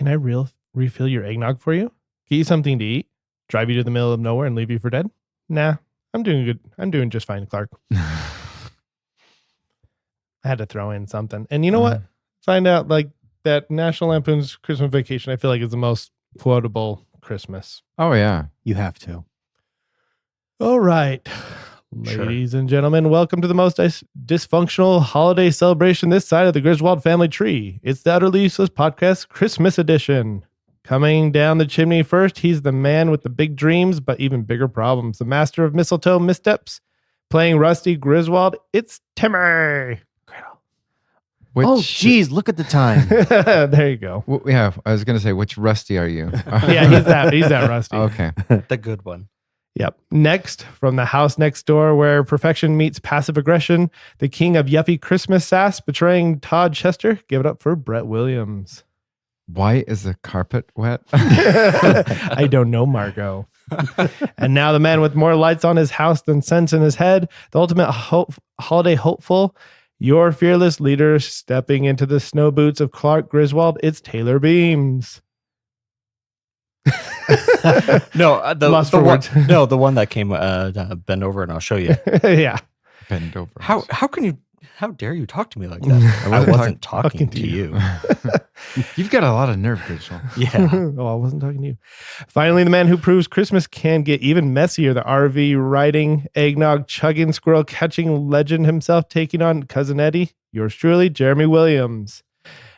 can I refill your eggnog for you? Get you something to eat? Drive you to the middle of nowhere and leave you for dead? Nah, I'm doing good. I'm doing just fine, Clark. I had to throw in something. And you know what? Find out like that National Lampoon's Christmas Vacation, I feel like is the most quotable Christmas. Oh, yeah. You have to. All right. Ladies and gentlemen, welcome to the most dysfunctional holiday celebration this side of the Griswold family tree. It's the Utterly Useless Podcast Christmas edition. Coming down the chimney first, he's the man with the big dreams, but even bigger problems. The master of mistletoe missteps, playing Rusty Griswold. It's Timmy. Oh, geez, look at the time. There you go. Yeah, I was going to say, which Rusty are you? Yeah, he's that Rusty. Okay. The good one. Yep. Next, from the house next door where perfection meets passive aggression, the king of yuppie Christmas sass betraying Todd Chester. Give it up for Brett Williams. Why is the carpet wet? I don't know, Margot. And now the man with more lights on his house than sense in his head, the ultimate holiday hopeful, your fearless leader stepping into the snow boots of Clark Griswold. It's Taylor Beams. No, the one that came bend over and I'll show you. Yeah. Bend over. How dare you talk to me like that? I wasn't talking to you. You've got a lot of nerve, Rachel. Yeah. Oh, I wasn't talking to you. Finally, the man who proves Christmas can get even messier. The RV riding, eggnog chugging, squirrel catching legend himself taking on Cousin Eddie. Yours truly, Jeremy Williams.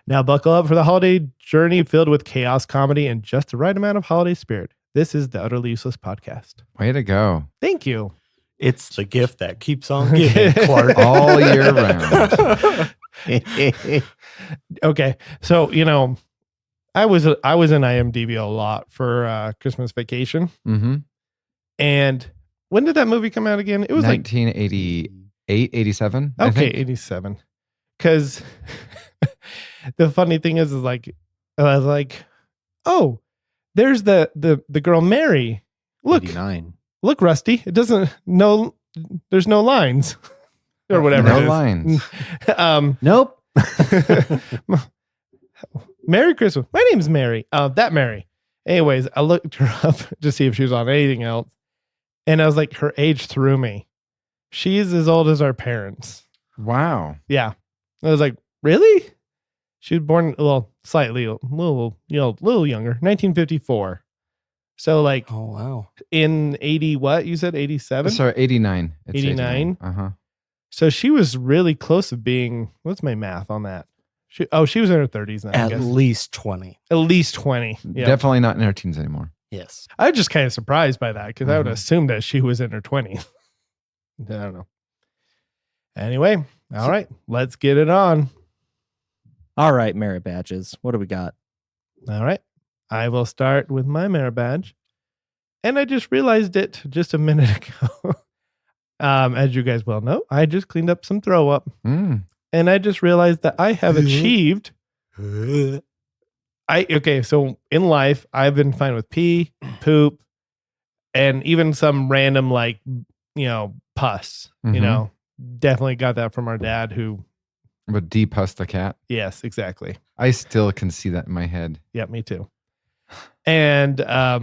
Now buckle up for the holiday journey filled with chaos, comedy, and just the right amount of holiday spirit. This is the Utterly Useless Podcast. Way to go. Thank you. It's the gift that keeps on giving, Clark. All year round. Okay. So, I was in IMDb a lot for Christmas Vacation. Mm-hmm. And when did that movie come out again? It was 1988, 87. Okay, 87. Because the funny thing is like, I was like, oh, there's the girl Mary. Look, 89. Look, Rusty. It doesn't there's no lines or whatever. No it is. lines. Nope. Merry Christmas. My name's Mary. That Mary. Anyways, I looked her up to see if she was on anything else. And I was like, her age threw me. She's as old as our parents. Wow. Yeah. I was like, really? She was born slightly, a little younger, 1954. So like, oh wow, in 80, what you said, 87? Sorry, 89. It's 89. Uh-huh. So she was really close to being. What's my math on that? She was in her 30s then. at least 20. At least 20. Yeah. Definitely not in her teens anymore. Yes, I was just kind of surprised by that because I would assume that she was in her 20s. I don't know. Anyway, all right, let's get it on. All right, merit badges. What do we got? All right. I will start with my merit badge. And I just realized it just a minute ago. As you guys well know, I just cleaned up some throw up. And I just realized that I have achieved. So in life, I've been fine with pee, poop, and even some random pus. Mhm. Definitely got that from our dad who. But depuss the cat. Yes, exactly. I still can see that in my head. Yeah, me too. And I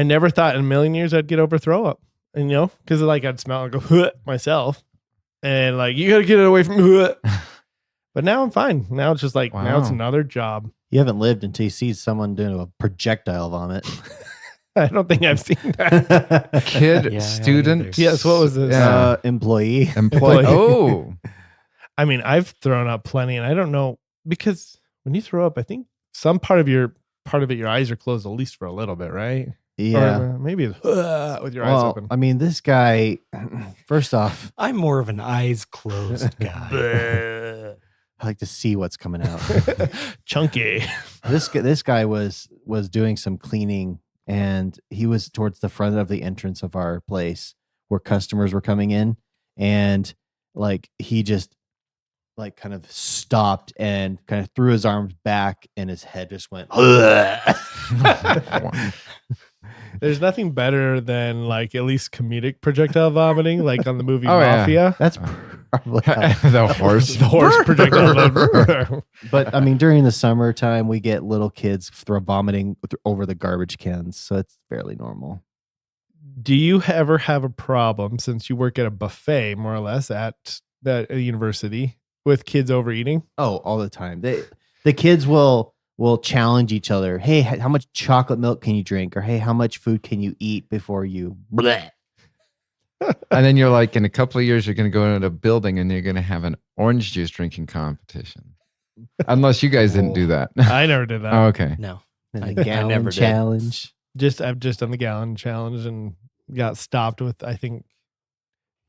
never thought in a million years I'd get over throw up. And because I'd smell and go myself. And you gotta get it away from But now I'm fine. Now it's just now it's another job. You haven't lived until you see someone doing a projectile vomit. I don't think I've seen that. Kid, student. Yes, what was this? Yeah. Employee. Oh. I mean, I've thrown up plenty, and I don't know, because when you throw up, I think some part of your eyes are closed at least for a little bit, right? Yeah. Or maybe it's with your eyes open. I mean, this guy, first off, I'm more of an eyes closed guy. I like to see what's coming out. Chunky. This guy was doing some cleaning, and he was towards the front of the entrance of our place where customers were coming in, and he just kind of stopped and kind of threw his arms back, and his head just went. There's nothing better than at least comedic projectile vomiting, on the movie Oh, Mafia. That's Probably. The horse. The horse projectile. But I mean, during the summertime, we get little kids vomiting over the garbage cans, so it's fairly normal. Do you ever have a problem, since you work at a buffet, more or less, at the university, with kids overeating? Oh, all the time. The kids will challenge each other. Hey, how much chocolate milk can you drink? Or hey, how much food can you eat before you? Bleh. And then you're like, in a couple of years, you're going to go into a building and you're going to have an orange juice drinking competition. Unless you guys didn't do that. I never did that. Oh, okay. No. And I the gallon never did. challenge. I've just done the gallon challenge and got stopped with, I think,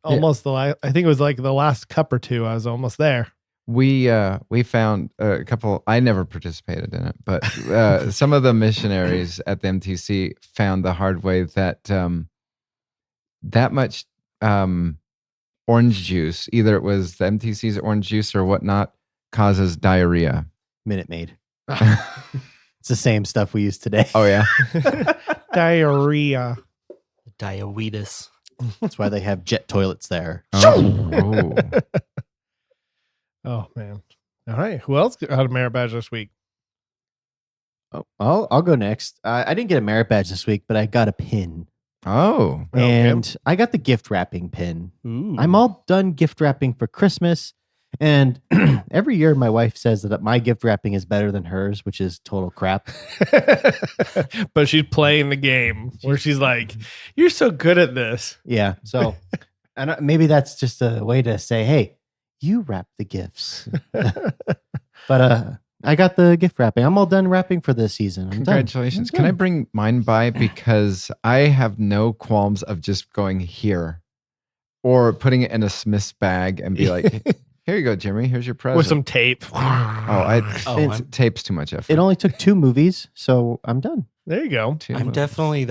almost I think it was like the last cup or two. I was almost there. We found a couple. I never participated in it, but some of the missionaries at the MTC found the hard way that that much orange juice, either it was the MTC's orange juice or whatnot, causes diarrhea. Minute Maid. It's the same stuff we use today. Oh yeah. Diarrhea. Diabetes. That's why they have jet toilets there. Oh. Oh man. All right. Who else got a merit badge this week? Oh, I'll go next. I didn't get a merit badge this week, but I got a pin. Oh. And I got the gift wrapping pin. Ooh. I'm all done gift wrapping for Christmas. And every year my wife says that my gift wrapping is better than hers, which is total crap. But she's playing the game where she's like, "You're so good at this." Yeah. So and maybe that's just a way to say, hey, you wrap the gifts. But I got the gift wrapping. I'm all done wrapping for this season. I'm Congratulations. done. Can I bring mine by? Because I have no qualms of just going here or putting it in a Smith's bag and be like, here you go, Jimmy. Here's your present. With some tape. Tape's too much effort. It only took 2 movies, so I'm done. There you go. I'm definitely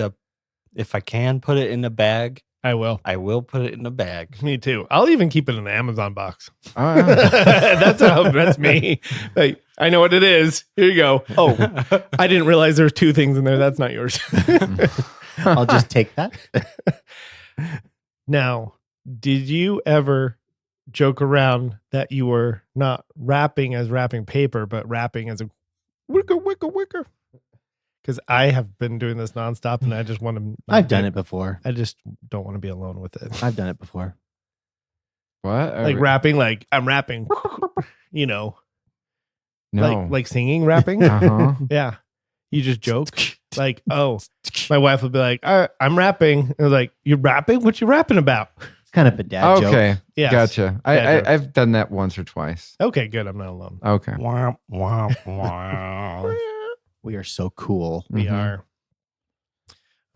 if I can put it in a bag, I will. I will put it in a bag. Me too. I'll even keep it in an Amazon box. Oh, yeah. That's me. Like, I know what it is. Here you go. Oh, I didn't realize there's 2 things in there. That's not yours. I'll just take that. Now, did you ever joke around that you were not wrapping as wrapping paper, but wrapping as a wicker? Because I have been doing this nonstop, and I just want to. I've done it before. I just don't want to be alone with it. I've done it before. What? Like rapping, like I'm rapping. You know, No. like singing, rapping. Uh-huh. Yeah, you just joke. Like, oh, my wife would be like, "I'm rapping." I was like, "You're rapping? What you rapping about?" It's kind of a dad joke. Okay. Yeah, Gotcha. Dad joke. I've done that once or twice. Okay, good. I'm not alone. Okay. Wah, wah, wah. We are so cool. We Mhm. are.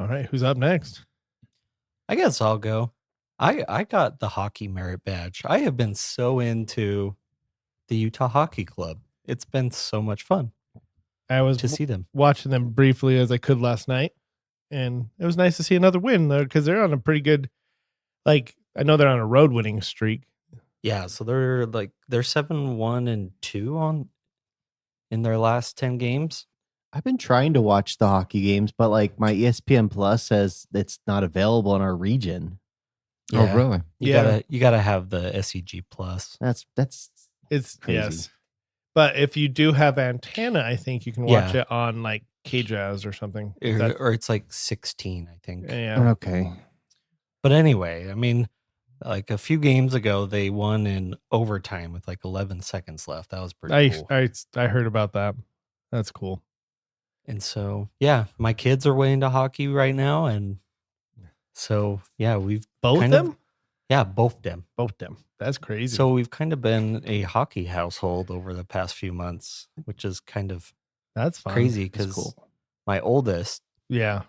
All right, who's up next? I guess I'll go. I got the hockey merit badge. I have been so into the Utah Hockey Club. It's been so much fun I was to see them. watching them briefly as I could last night, and it was nice to see another win though, because they're on a pretty good. Like, I know they're on a road winning streak. Yeah, so they're 7-1-2 in their last 10 games. I've been trying to watch the hockey games, but like my ESPN Plus says it's not available in our region. Oh, Yeah. really? You gotta have the SEG Plus. That's It's Crazy. yes, but if you do have antenna, I think you can watch it on like KJazz or something. Or it's like 16, I think. Yeah, okay. But anyway, I mean, like a few games ago, they won in overtime with like 11 seconds left. That was pretty cool. I heard about that. That's cool. And so, yeah, my kids are way into hockey right now. And so, yeah, we've Both kind them? of, yeah, both them. Both them. That's crazy. So we've kind of been a hockey household over the past few months, which is kind of that's fun. crazy That's because cool. my oldest, Yeah,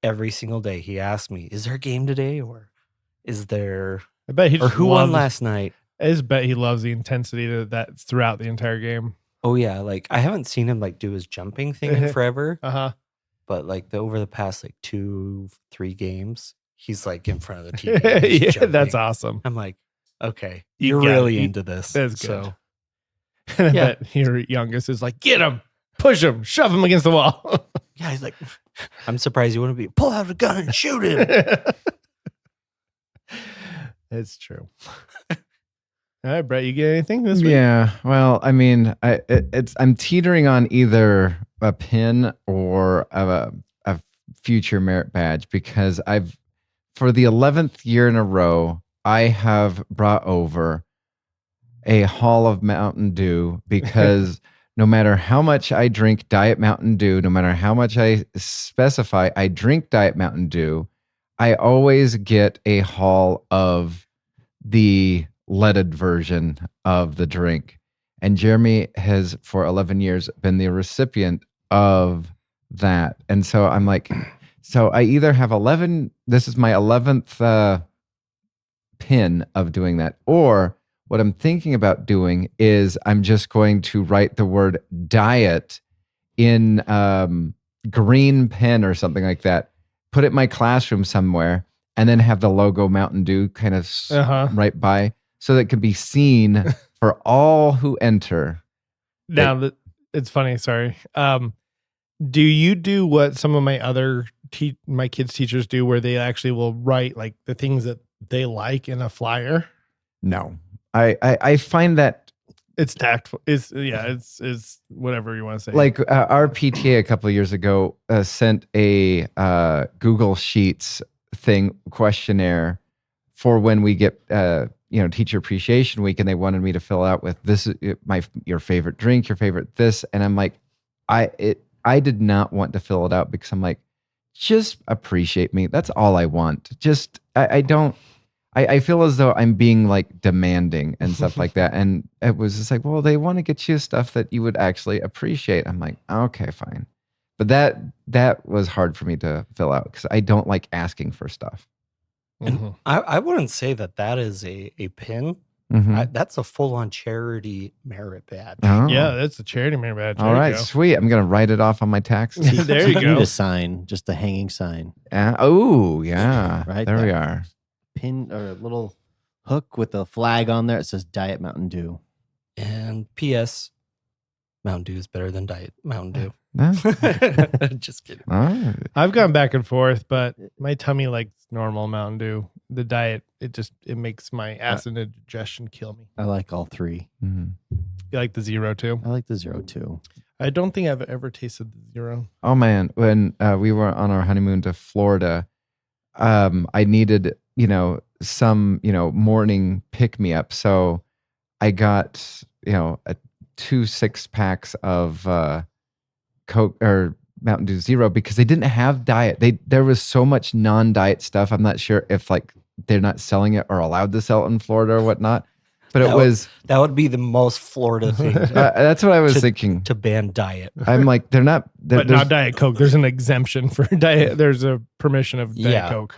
every single day, he asks me, is there a game today? Or is there, I bet he or just who won loves- last night? I just bet he loves the intensity that's throughout the entire game. Oh, yeah. Like I haven't seen him like do his jumping thing in forever. But like over the past like 2-3 games, he's like in front of the TV. Yeah, jumping. that's awesome. I'm like, okay, You you're got it. really into this. That's good. So, And I Yeah. bet your youngest is like, get him, push him, shove him against the wall. yeah, he's like, I'm surprised you wouldn't be pull out a gun and shoot him. It's true. All right, Brett, you get anything this week? Yeah. Well, I mean, I'm teetering on either a pin or a future merit badge because for the 11th year in a row, I have brought over a haul of Mountain Dew because no matter how much I drink Diet Mountain Dew, no matter how much I specify I drink Diet Mountain Dew, I always get a haul of the leaded version of the drink. And Jeremy has, for 11 years, been the recipient of that. And so I'm like, so I either have 11, this is my 11th pin of doing that, or what I'm thinking about doing is I'm just going to write the word diet in green pen or something like that, put it in my classroom somewhere, and then have the logo Mountain Dew kind of right by so that it can be seen for all who enter. Now, it's funny, sorry. Do you do what some of my other my kids' teachers do where they actually will write like the things that they like in a flyer? No. I find that it's tactful. It's whatever you want to say. Like our PTA a couple of years ago sent a Google Sheets questionnaire for when we get Teacher Appreciation Week, and they wanted me to fill out with your favorite drink, your favorite this, and I'm like, I did not want to fill it out because I'm like, just appreciate me. That's all I want. Just I feel as though I'm being like demanding and stuff like that. And it was just like, well, they want to get you stuff that you would actually appreciate. I'm like, okay, fine. But that was hard for me to fill out because I don't like asking for stuff. And I wouldn't say that is a pin. Mm-hmm. That's a full-on charity merit badge. Oh. Yeah, that's a charity merit badge. All right, sweet. I'm going to write it off on my taxes. There you go. Need a sign, just a hanging sign. Oh, yeah. Right there we are. Pin or a little hook with a flag on there. It says Diet Mountain Dew. And P.S. Mountain Dew is better than Diet Mountain Dew. Just kidding. Oh. I've gone back and forth, but my tummy likes normal Mountain Dew. The diet, it makes my acid indigestion kill me. I like all three. Mm-hmm. You like the zero too? I like the zero too. I don't think I've ever tasted the zero. Oh man, when we were on our honeymoon to Florida, I needed some morning pick me up, so I got 2 6-packs of Coke or Mountain Dew Zero because they didn't have diet. There was so much non-diet stuff. I'm not sure if like they're not selling it or allowed to sell it in Florida or whatnot. But that would be the most Florida thing. That's what I was thinking. To ban diet. I'm like, they're not. But not Diet Coke. There's an exemption for diet. There's a permission of Diet Coke.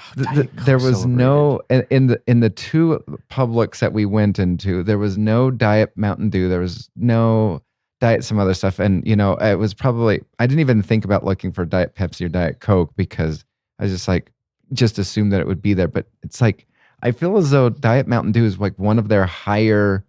There was no in the 2 Publix that we went into. There was no Diet Mountain Dew. There was no Diet some other stuff. And it was probably, I didn't even think about looking for Diet Pepsi or Diet Coke because I was just assumed that it would be there. But it's like, I feel as though Diet Mountain Dew is like one of their higher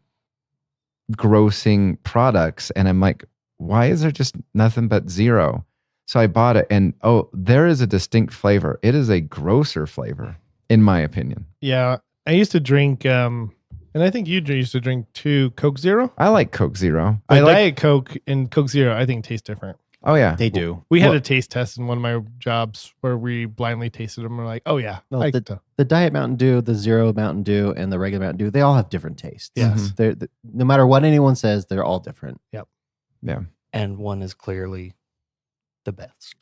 grossing products. And I'm like, why is there just nothing but zero? So I bought it and there is a distinct flavor. It is a grosser flavor, in my opinion. Yeah. I used to drink, and I think you used to drink too, Coke Zero. I like Coke Zero. I like Diet Coke and Coke Zero, I think taste different. Oh yeah, they do. We had a taste test in one of my jobs where we blindly tasted them. We're like, oh yeah, the Diet Mountain Dew, the Zero Mountain Dew, and the regular Mountain Dew, they all have different tastes. Yes, no matter what anyone says, they're all different. Yep. Yeah, and one is clearly the best.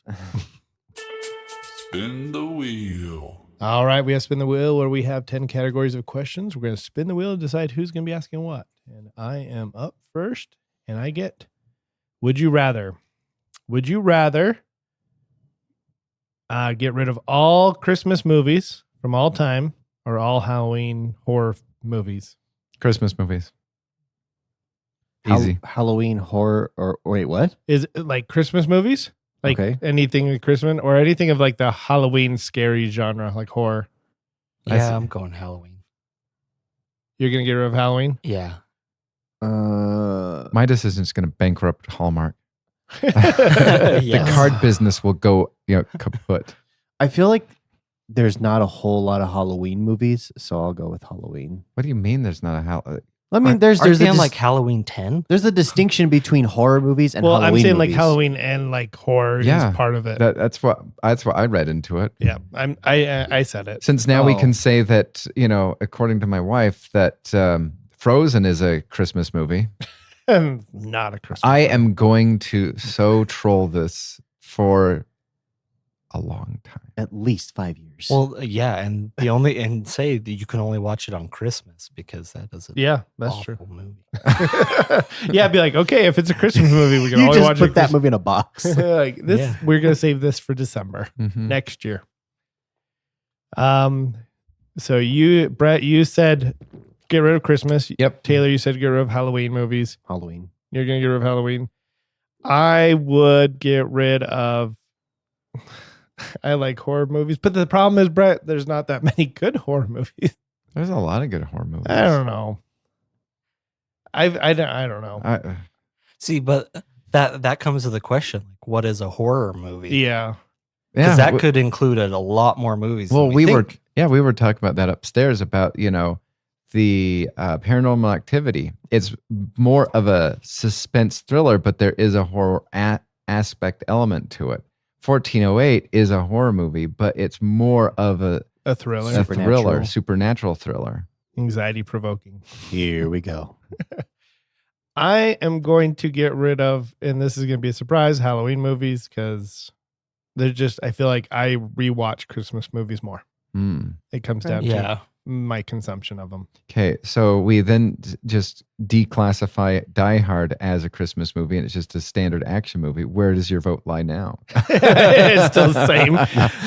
Spin the wheel. All right, we have Spin the Wheel where we have 10 categories of questions. We're going to spin the wheel and decide who's going to be asking what. And I am up first, and I get, would you rather? Would you rather get rid of all Christmas movies from all time or all Halloween horror movies? Christmas movies. Easy. Halloween horror or wait, what? Is it like Christmas movies? Like anything with Christmas or anything of like the Halloween scary genre, like horror? Yeah, I'm going Halloween. You're going to get rid of Halloween? Yeah. My decision is going to bankrupt Hallmark. Yes. The card business will go kaput. I feel like there's not a whole lot of Halloween movies, so I'll go with Halloween. What do you mean there's not a I mean, there's Aren't they a on like Halloween 10? there's a distinction between horror movies and Well, Halloween I'm saying like movies. Halloween and like horror Yeah. is part of it. That's what I read into it. Yeah, I said it. Since now we Oh. can say that, according to my wife, that Frozen is a Christmas movie. Not a Christmas. I movie. am going to so troll this for a long time. At least 5 years. Well, yeah, and say that you can only watch it on Christmas because that is a Yeah, that's awful true. movie. Yeah, I'd be like, okay, if it's a Christmas movie, we can you only just watch put it. that movie in a box. Like this, Yeah. we're gonna save this for December Mhm. next year. So Brett, you said get rid of Christmas. Yep. Taylor, you said get rid of Halloween movies. Halloween. You're gonna get rid of Halloween. I would get rid of. I like horror movies, but the problem is, Brett, there's not that many good horror movies. There's a lot of good horror movies. I don't know. I don't know. See, but that comes to the question: like, what is a horror movie? Yeah. Because that w- could include a lot more movies. Well, than we think. were talking about that upstairs about, the Paranormal Activity. It's more of a suspense thriller, but there is a horror aspect element to it. 1408 is a horror movie, but it's more of a Thriller, supernatural thriller. anxiety provoking. Here we go. I am going to get rid of, and this is going to be a surprise, Halloween movies because they're just. I feel like I rewatch Christmas movies more. Hmm. It comes down Yeah. to my consumption of them. Okay, so we then just declassify Die Hard as a Christmas movie, and it's just a standard action movie. Where does your vote lie now? It's still the same.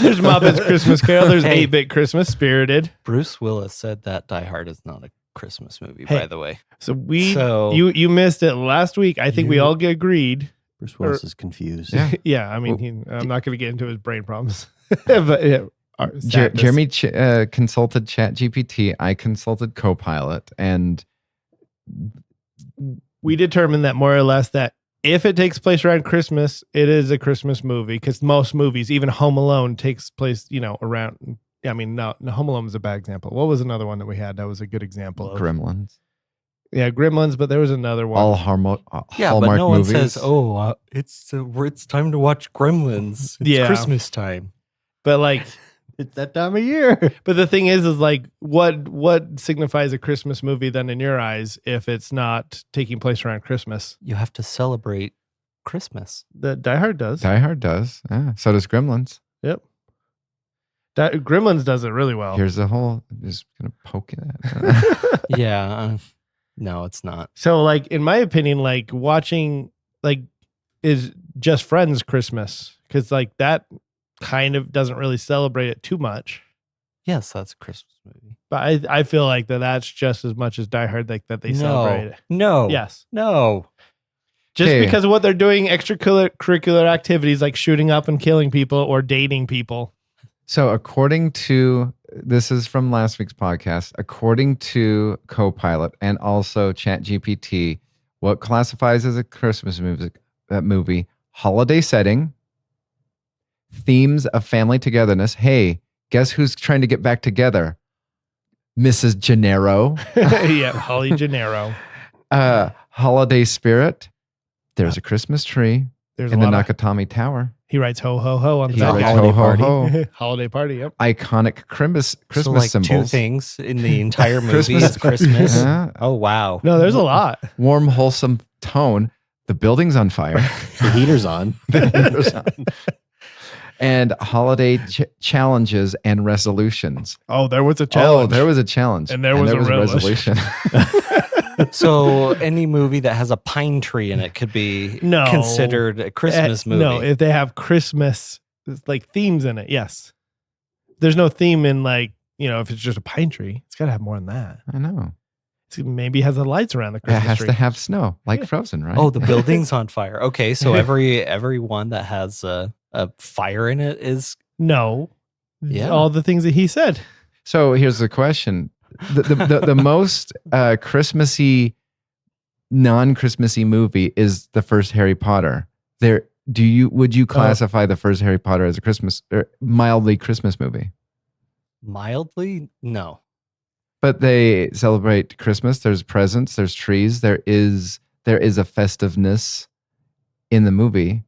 There's Muppets Christmas Carol. There's Hey. 8-Bit Christmas, Spirited. Bruce Willis said that Die Hard is not a Christmas movie, Hey. by the way. So you missed it last week. I think we all agreed. Bruce Willis is confused. Yeah. Yeah, I mean, I'm not going to get into his brain problems, but yeah, sadness. Jeremy consulted ChatGPT. I consulted Copilot, and we determined that more or less that if it takes place around Christmas, it is a Christmas movie because most movies, even Home Alone, takes place, around. I mean, no, Home Alone was a bad example. What was another one that we had that was a good example of? Gremlins. Yeah, Gremlins, but there was another one. All Yeah, Hallmark but no one movies. says, "Oh, it's time to watch Gremlins. It's Yeah. Christmas time." But like, It's that time of year. but the thing is like, what signifies a Christmas movie then in your eyes if it's not taking place around Christmas? You have to celebrate Christmas. The Die Hard does. Die Hard does. Yeah, so does Gremlins. Yep. Gremlins does it really well. Here's the whole. I'm just gonna poke you that. Yeah. No, it's not. So, like, in my opinion, like watching like is Just Friends Christmas because like that kind of doesn't really celebrate it too much. Yes, that's a Christmas movie. But I feel like that's just as much as Die Hard, like that they celebrate it. No. Yes, No. just Okay. because of what they're doing, extracurricular activities like shooting up and killing people or dating people. So, according to this is from last week's podcast, according to Copilot and also ChatGPT, what classifies as a Christmas movie, holiday setting, themes of family togetherness. Hey, guess who's trying to get back together? Mrs. Gennaro. Yeah, Holly Gennaro. Holiday spirit. There's a Christmas tree There's in a the lot of, Nakatomi Tower. he writes ho ho ho on the He side. writes holiday ho, ho, party. ho. Holiday party. Yep. Iconic Christmas So like symbols. two things in the entire movie Christmas- is Christmas. Yeah. Oh wow. No, there's a lot. Warm, wholesome tone. The building's on fire. The heater's on. And holiday challenges and resolutions. Oh, there was a Oh, challenge. there was a challenge. And there was a resolution. So any movie that has a pine tree in it could be No. considered a Christmas movie. No, if they have Christmas like themes in it, yes. There's no theme in like, if it's just a pine tree, it's got to have more than that. I know. Maybe has the lights around the It Christmas has tree. to have snow, like Yeah. Frozen, right? Oh, the building's on fire. Okay, so every one that has a fire in it is No. Yeah. All the things that he said. So here's the question: the most Christmassy, non-Christmassy movie is the first Harry Potter. Would you classify the first Harry Potter as a Christmas or mildly Christmas movie? mildly no. But they celebrate Christmas. There's presents. There's trees. There is a festiveness in the movie.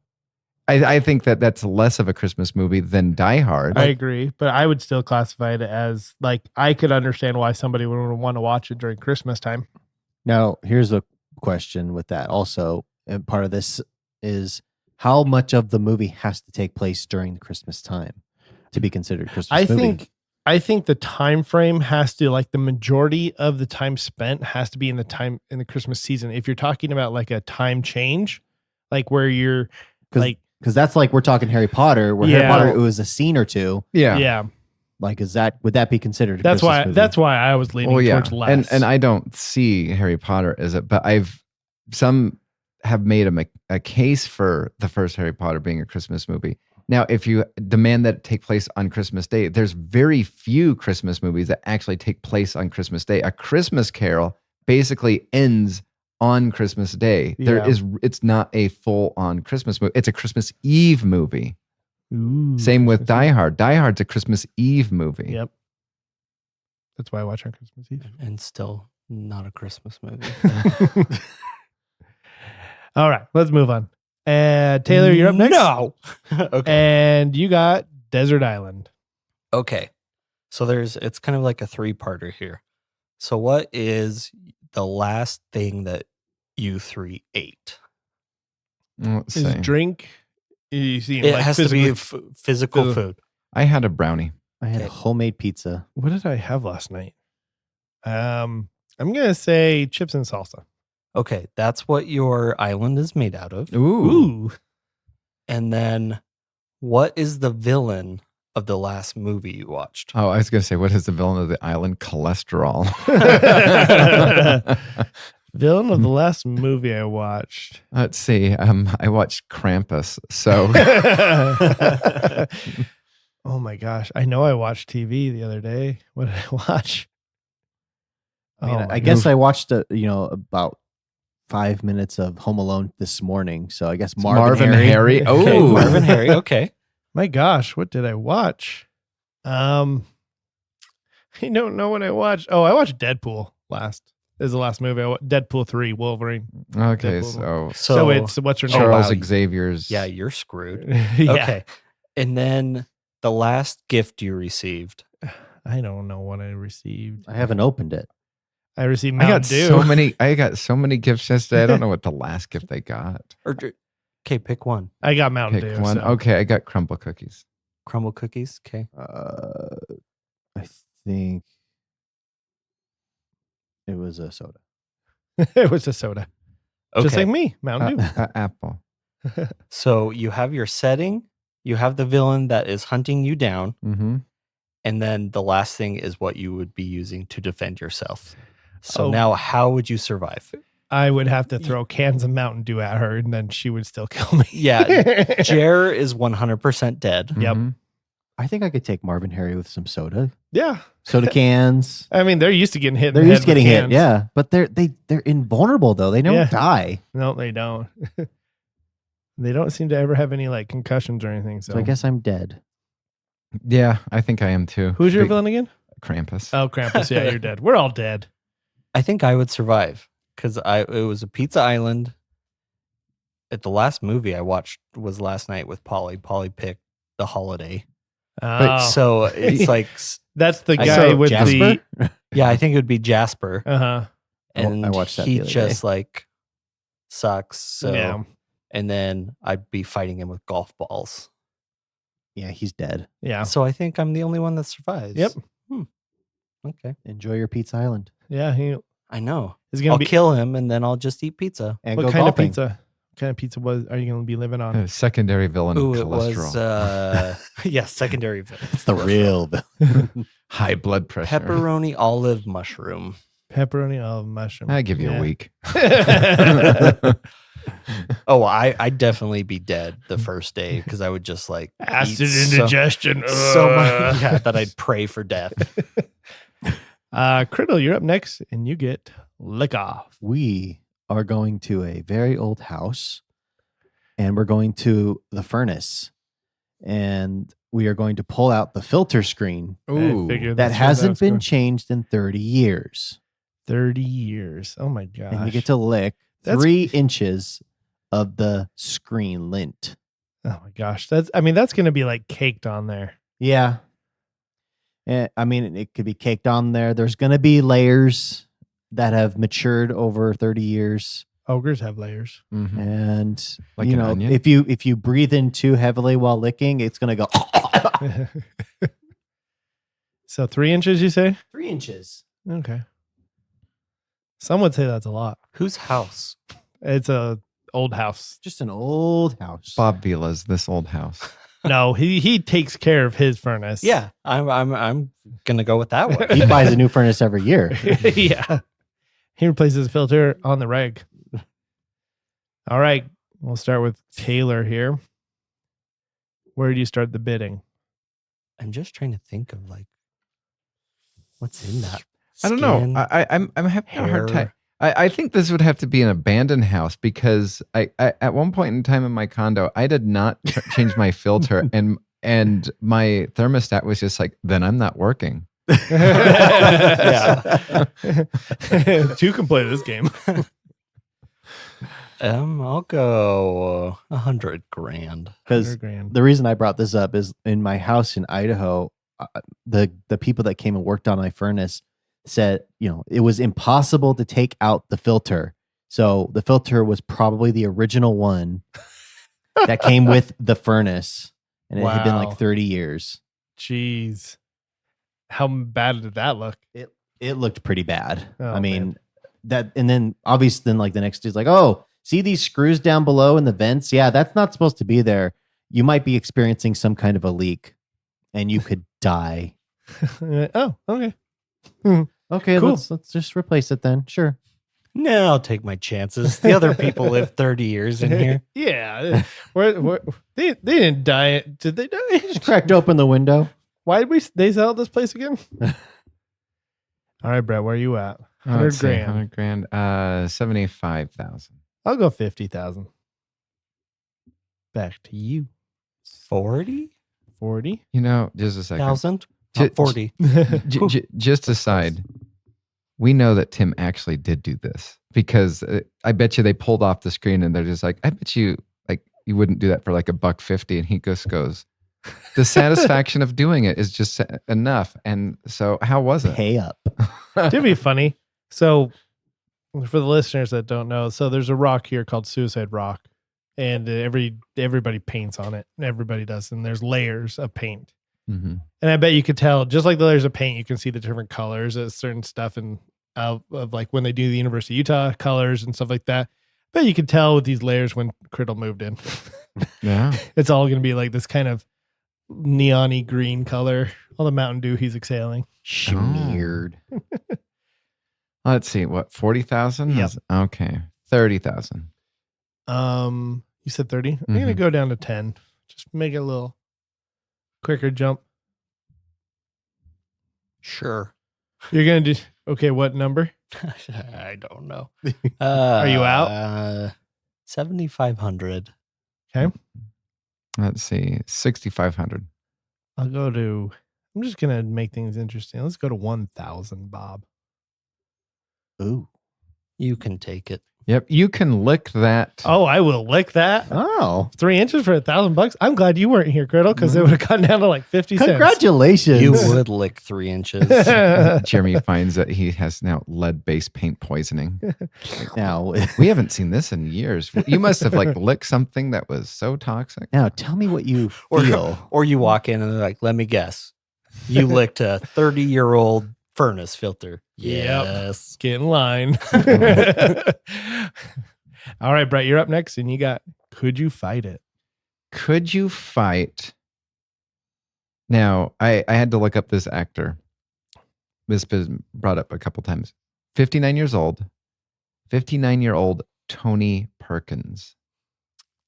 I think that's less of a Christmas movie than Die Hard. I agree, but I would still classify it as like I could understand why somebody would want to watch it during Christmas time. Now, here's a question with that also. And part of this is how much of the movie has to take place during the Christmas time to be considered a Christmas movie? I think the time frame has to, like, the majority of the time spent has to be in the Christmas season. If you're talking about like a time change, like where you're like, because that's like we're talking Harry Potter, where Harry Potter it was a scene or two. Yeah. Like, would that be considered? That's why I was leaning towards less. And I don't see Harry Potter as it, but some have made a case for the first Harry Potter being a Christmas movie. Now, if you demand that it take place on Christmas Day, there's very few Christmas movies that actually take place on Christmas Day. A Christmas Carol basically ends on Christmas Day. It's not a full-on Christmas movie. It's a Christmas Eve movie. Ooh, Same with Die Hard. Die Hard's a Christmas Eve movie. Yep. That's why I watch on Christmas Eve. And still not a Christmas movie. All right, let's move on. Taylor, you're up next. No. Okay. And you got Desert Island. Okay. So it's kind of like a 3-parter here. So what is the last thing that you 3 ate? Let's Is see. drink? You see, It has to be physical food. I had a brownie. I had a homemade pizza. What did I have last night? I'm gonna say chips and salsa. Okay, that's what your island is made out of. Ooh. And then what is the villain of the last movie you watched? Oh, I was going to say, what is the villain of the island? Cholesterol. Villain of the last movie I watched. Let's see. I watched Krampus. So, oh my gosh, I know I watched TV the other day. What did I watch? I mean, I guess I watched about 5 minutes of Home Alone this morning. So I guess Marvin Harry. Oh, Okay, Marvin Harry. Okay. My gosh, what did I watch? I don't know what I watched. Oh, I watched Deadpool last. This is the last movie. Deadpool 3, Wolverine. okay. Deadpool. So So it's what's her name? Charles wow. Xavier's. Yeah, you're screwed. Yeah. Okay. And then the last gift you received. I don't know what I received. I haven't opened it. I received I Mountain got Dew. so many. I got so many gifts yesterday. I don't know what the last gift I got. Okay, pick one. I got Mountain Pick Dew. one. so- Okay, I got crumble cookies. Crumble cookies. Okay. I think it was a soda. It was a soda. Just Okay. like me, Mountain Dew. Apple. So you have your setting, you have the villain that is hunting you down, Mm-hmm. and then the last thing is what you would be using to defend yourself. So Oh. now how would you survive? I would have to throw cans of Mountain Dew at her, and then she would still kill me. Yeah, Jer is 100% dead. Yep. Mhm. I think I could take Marvin Harry with some soda. Yeah. Soda cans. I mean, they're used to getting hit. in They're the used to head with getting hit. cans. Yeah. But they're invulnerable though. They don't Yeah. die. No, they don't. They don't seem to ever have any like concussions or anything. So, So I guess I'm dead. Yeah, I think I am too. who's your Big villain again? Krampus. Oh, Krampus. Yeah, you're dead. We're all dead. I think I would survive because it was a pizza island. At the last movie I watched was last night with Polly. Polly picked The Holiday. Oh. So it's like, That's the I guy saw with Jasper? yeah, I think it would be Jasper. the. Uh And I watched that he the other just like sucks. So, Yeah. and then I'd be fighting him with golf balls. Yeah, he's dead. Yeah. So I think I'm the only one that survives. Yep. Okay. Enjoy your Pizza Island. Yeah. He I know. is going I'll to be. kill him and then I'll just eat pizza. And What go kind golfing. of pizza? What kind of pizza are you going to be living on? Secondary villain Ooh, of it cholesterol. was secondary. It's the real villain. High blood pressure. Pepperoni olive mushroom. Pepperoni, olive, mushroom. I give you Yeah. a week. Oh, I'd definitely be dead the first day because I would just like Acid eat indigestion. so much that I'd pray for death. Criddle, you're up next, and you get lick off. We are going to a very old house and we're going to the furnace. And we are going to pull out the filter screen Ooh. figured that that's where hasn't was been going. changed in 30 years. 30 years. Oh my gosh. And you get to lick That's- 3 inches of the screen lint. Oh my gosh. That's going to be like caked on there. Yeah. I mean, it could be caked on there. There's going to be layers that have matured over 30 years. Ogres have layers. Mhm. And Like you an know, onion? if you breathe in too heavily while licking, it's going to go So 3 inches, you say? 3 inches. Okay. Some would say that's a lot. Whose house? It's a old house. Just an old house. Bob Vila's this old house. No, he takes care of his furnace. Yeah, I'm gonna go with that one. He buys a new furnace every year. Yeah. He replaces the filter on the reg. All right. We'll start with Taylor here. Where do you start the bidding? I'm just trying to think of like what's in that. I don't know. Skin, I'm having a hard time. hair. I think this would have to be an abandoned house because I at one point in time in my condo, I did not change my filter and my thermostat was just like, then I'm not working. Yeah. Two can play this game. I'll go 100 grand. Because 100 grand. the reason I brought this up is in my house in Idaho, the people that came and worked on my furnace said, you know, it was impossible to take out the filter. So the filter was probably the original one that came with the furnace, and it had been Wow. like 30 years. Jeez. How bad did that look? It looked pretty bad. Oh, I mean, man. that, and then obviously, then like the next day's like, oh, see these screws down below in the vents? Yeah, that's not supposed to be there. You might be experiencing some kind of a leak, and you could die. Oh, okay. Okay, Cool. let's just replace it then. Sure. No, I'll take my chances. The other people live 30 years in here. Yeah. Where, they didn't die. Did they die? Just cracked open the window. Why did they sell this place again? All right, Brett, where are you at? 100 Let's see, grand. 100 grand. 75,000. I'll go 50,000. Back to you. 40,000? 40. You know, just a second. J- 40. Just aside, we know that Tim actually did do this because I bet you they pulled off the screen and they're just like, I bet you like you wouldn't do that for like $1.50, and he goes, the satisfaction of doing it is just enough. And so, how was it? Pay up. It'd be funny. So, for the listeners that don't know, so there's a rock here called Suicide Rock, and everybody paints on it. Everybody does, and there's layers of paint. Mm-hmm. And I bet you could tell, just like the layers of paint, you can see the different colors of certain stuff, and of like when they do the University of Utah colors and stuff like that. I bet you could tell with these layers when Criddle moved in. Yeah. It's all going to be like this kind of neon-y green color. All the Mountain Dew he's exhaling. Smeared. Let's see. What, 40,000? Yep. Okay. 30,000. You said 30. I'm going to Mhm. go down to 10. Just make it a little quicker jump. Sure. You're going to do, okay, what number? I don't know. Are you out? 7,500. Let's see. 6,500. I'll go to, I'm just going to make things interesting. Let's go to 1,000, Bob. Ooh. You can take it. Yep. You can lick that. Oh, I will lick that. Oh. 3 inches for $1,000. I'm glad you weren't here, Criddle, because it would have gone down to like 50 cents. Congratulations. You would lick 3 inches. Jeremy finds that he has now lead-based paint poisoning. Now, We haven't seen this in years. You must have like licked something that was so toxic. now tell me what you Or, feel. or you walk in and they're like, let me guess. You licked a 30-year-old furnace filter. Yep. Yes. Get in line. All right, Brett, you're up next, and you got, could you fight it? Could you fight? Now, I had to look up this actor. This has been brought up a couple times. 59 years old. 59-year-old Tony Perkins.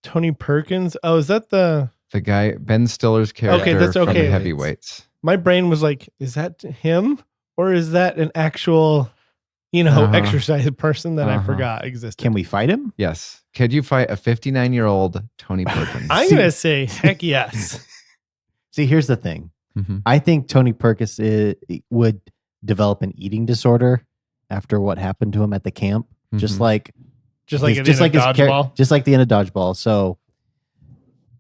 Tony Perkins? Oh, is that the, The guy, Ben Stiller's character that's from okay. the Heavyweights. my brain was like, is that him? Or is that an actual, you know, Uh-huh. exercise person that I Uh-huh. forgot existed? Can we fight him? Yes. Could you fight a 59-year-old Tony Perkins? I'm going to say, heck yes. See, here's the thing. Mhm. I think Tony Perkis would develop an eating disorder after what happened to him at the camp, just Mhm. like Just like just like his dodgeball. just like the end of Dodgeball. So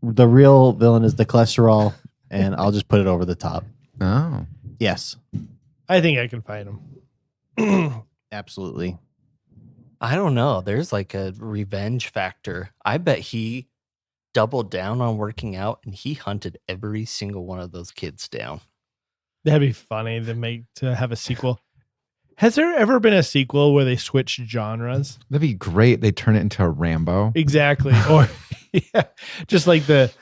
the real villain is the cholesterol, and I'll just put it over the top. Oh. Yes, I think I can find him. absolutely. I don't know. There's like a revenge factor. I bet he doubled down on working out and he hunted every single one of those kids down. That'd be funny to have a sequel. Has there ever been a sequel where they switch genres? That'd be great. They turn it into a Rambo. Exactly. Or yeah, just like the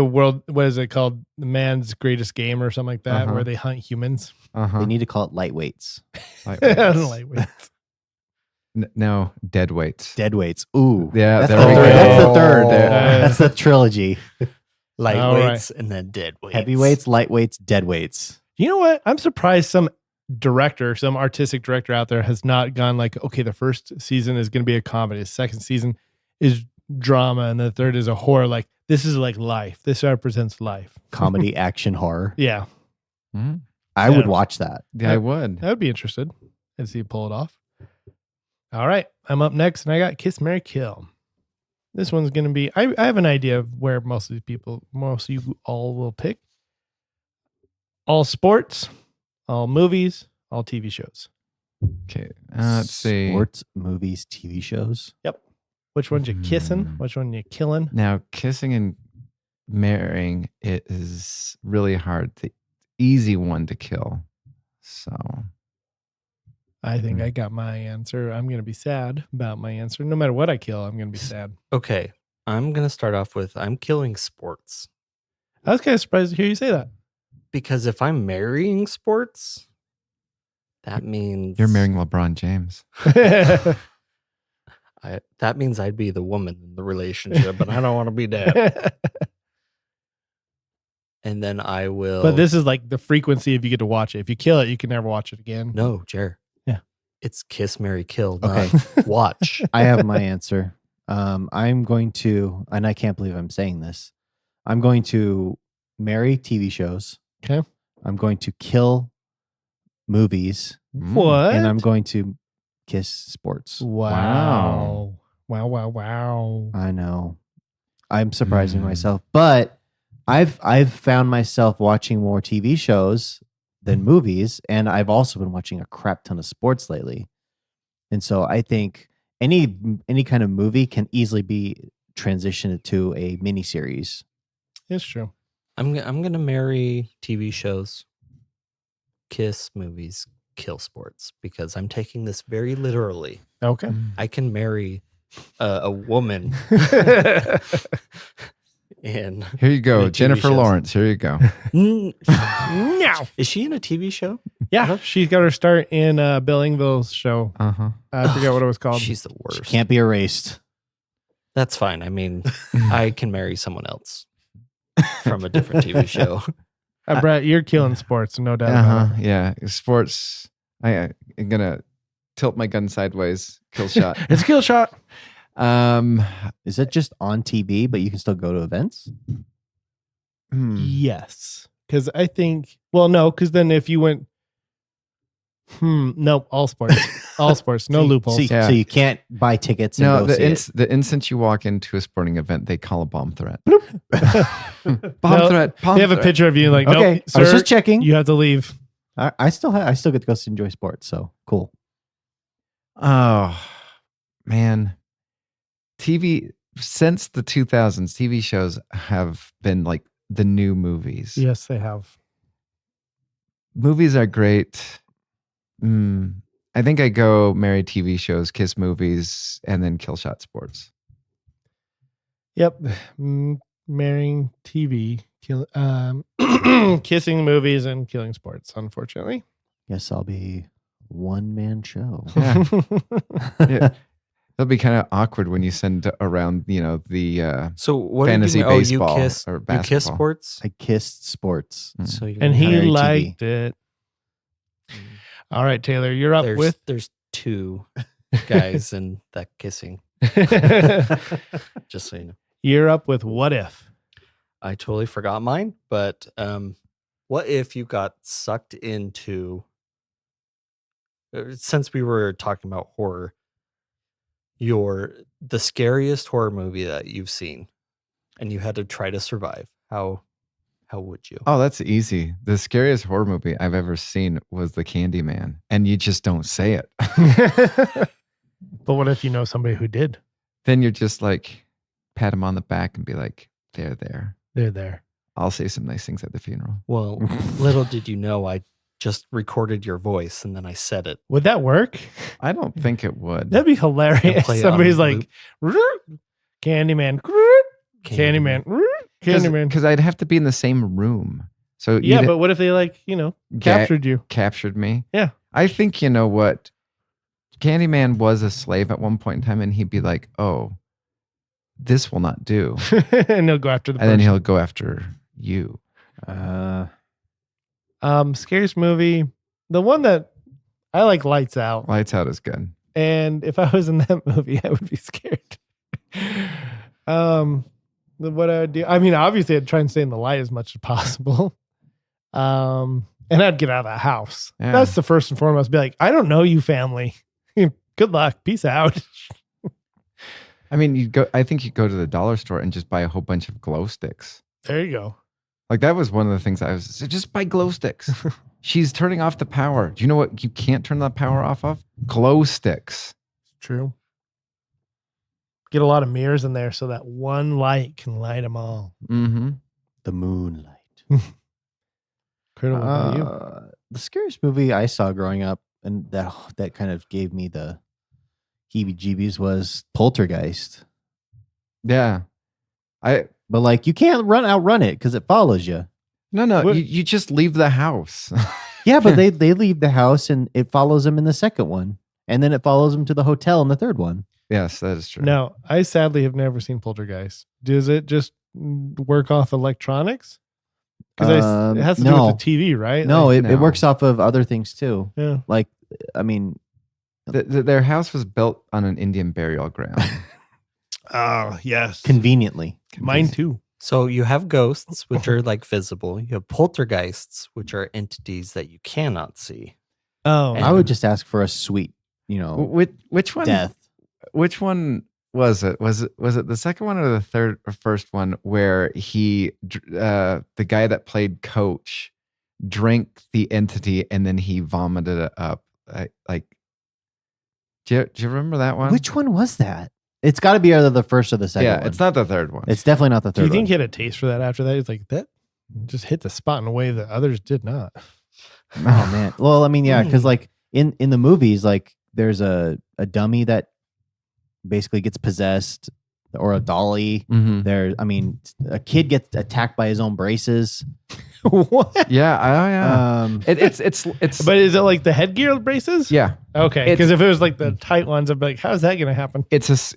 world, what is it called? The man's greatest game or something like that, Uh-huh. where they hunt humans. Uh-huh. They need to call it lightweights. Lightweight. No, dead weights. Dead weights. Ooh. Yeah, That's, there the, we third. go. That's the third. Oh. That's the trilogy. Lightweights and then dead weights. Heavyweights, lightweights, dead weights. You know what? I'm surprised some artistic director out there has not gone like, okay, the first season is going to be a comedy. The second season is drama. And the third is a horror. Like, this is like life. This represents life. Comedy, action, horror. Yeah. Mhm. I would watch that. Yeah, I would. I would be interested and see you pull it off. All right. I'm up next and I got Kiss, Marry, Kill. This one's going to be, I have an idea of where most of you all will pick. All sports, all movies, all TV shows. Okay. Let's see. Sports, movies, TV shows. Which one's you kissing? Which one you killing? Now, kissing and marrying is really hard. The easy one to kill. So, I think I got my answer. I'm going to be sad about my answer. No matter what I kill, I'm going to be sad. Okay. I'm going to start off with I'm killing sports. I was kind of surprised to hear you say that. Because if I'm marrying sports, that means you're marrying LeBron James. that means I'd be the woman in the relationship, but I don't want to be dad. And then I will. But this is like the frequency if you get to watch it. If you kill it, you can never watch it again. No, Jer. Yeah. It's kiss, marry, kill. Okay. Not watch. I have my answer. I'm going to, and I can't believe I'm saying this. I'm going to marry TV shows. Okay. I'm going to kill movies. What? And I'm going to kiss sports. Wow. Wow. I know. I'm surprising myself, but I've found myself watching more TV shows than movies, and I've also been watching a crap ton of sports lately. And so I think any kind of movie can easily be transitioned to a miniseries. It's true. I'm gonna marry TV shows, kiss movies, kill sports, because I'm taking this very literally. Okay. I can marry a woman in. Here you go, in TV Jennifer shows. Lawrence. Here you go. No. No. Is she in a TV show? Yeah, she's got her start in Billingville's show. Uh-huh. I forget what it was called. She's the She worst. can't be erased. That's fine. I mean, I can marry someone else from a different TV show. Brett, you're killing sports, no doubt about it. Yeah. Sports. I'm gonna tilt my gun sideways. Kill shot. It's a kill shot. Is it just on TV, but you can still go to events? Yes. Because I think, well, no, because then if you went, no, all sports. All sports. No loopholes. So you can't buy tickets and No, go see it. the instant you walk into a sporting event, they call a bomb threat. No, Bomb threat. They have a picture of you like, Okay, nope, I was sir, just checking. you have to leave. I still get to go enjoy sports, so cool. Oh, man. TV, since the 2000s, TV shows have been like the new movies. Yes, they have. Movies are great. I think I go marry TV shows, kiss movies, and then kill shot sports. Yep. Marrying TV, kissing movies, and killing sports, unfortunately. Guess I'll be one-man show. Yeah. Yeah. It'll be kind of awkward when you send around, the So what fantasy did you, baseball you kiss, or you basketball. kiss sports? I kissed sports. So you're And he Married TV. liked it. All right, Taylor, you're up with. there's two guys in that kissing. Just so you know. You're up with what if? I totally forgot mine, but what if you got sucked into, since we were talking about horror, the scariest horror movie that you've seen, and you had to try to survive? How would you? Oh, that's easy. The scariest horror movie I've ever seen was The Candyman, and you just don't say it. But what if you know somebody who did? Then you're just like, pat him on the back and be like, they're there. They're there. I'll say some nice things at the funeral. Well, little did you know, I just recorded your voice and then I said it. Would that work? I don't think it would. That'd be hilarious. play it on Somebody's loop. like, Candyman, Candyman, Candyman. Because I'd have to be in the same room. So Yeah, you'd but what if they captured you? captured me? Yeah. I think, you know what? Candyman was a slave at one point in time, and he'd be like, oh, this will not do. And he'll go after the And then person. he'll go after you. Scariest movie. The one that I like, Lights Out. Lights Out is good. And if I was in that movie, I would be scared. What I would do, I mean, obviously I'd try and stay in the light as much as possible. And I'd get out of the house. Yeah. That's the first and foremost. Be like, I don't know you, family. Good luck. Peace out. I mean, I think you go to the dollar store and just buy a whole bunch of glow sticks. There you go. Like that was one of the things so just buy glow sticks. She's turning off the power. Do you know what you can't turn the power off of? Glow sticks. True. Get a lot of mirrors in there so that one light can light them all. Mm-hmm. The moonlight. Critical, what about you? The scariest movie I saw growing up, and that kind of gave me the heebie-jeebies, was Poltergeist. Yeah. But like, you can't outrun it because it follows you. No, What- you just leave the house. Yeah, but they leave the house and it follows them in the second one, and then it follows them to the hotel in the third one. Yes, that is true. No, I sadly have never seen Poltergeist. Does it just work off electronics? Because it has to do no. with the TV, right? No, Like, it No. works off of other things too. yeah. Like, I mean, Their house was built on an Indian burial ground. Oh, yes. conveniently. Mine too. So you have ghosts, which are like visible. You have poltergeists, which are entities that you cannot see. Oh, And- I would just ask for a sweet, Which one? death. Which one was it? Was it the second one or the third or first one where the guy that played Coach drank the entity and then he vomited it up? Do you remember that one? Which one was that? It's got to be either the first or the second Yeah, one. it's not the third one. It's definitely not the do third you think one. he had a taste for that after that? He's like, that just hit the spot in a way that others did not. Oh man. Well, I mean, yeah, because like in the movies, like there's a dummy that basically gets possessed, or a dolly. Mhm. There, I mean, a kid gets attacked by his own braces. What? Yeah, oh yeah. It's But is it like the headgear braces? yeah. Okay. It's- Because if it was like the tight ones, I'd be like, how's that going to happen? It's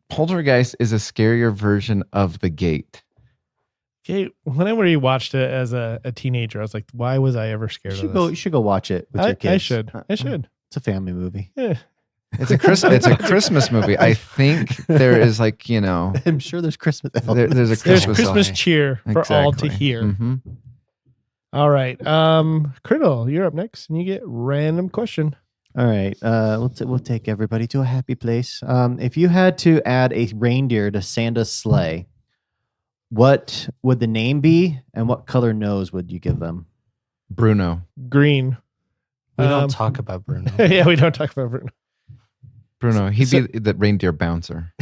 Poltergeist is a scarier version of The Gate. Okay. Whenever you watched it as a teenager, I was like, why was I ever scared of You this? should go watch it with your kids. I should. I should. It's a family movie. Yeah. It's a Christmas movie. I think there is like, I'm sure there's Christmas. there's a There's Christmas Christmas song. cheer for all to Exactly. hear. Mhm. All right. Criddle, you're up next, and you get random question. All right. We'll take everybody to a happy place. If you had to add a reindeer to Santa's sleigh, what would the name be, and what color nose would you give them? Bruno. Green. We Um, don't talk about Bruno. Yeah, we don't talk about Bruno. Bruno. He'd be the reindeer bouncer.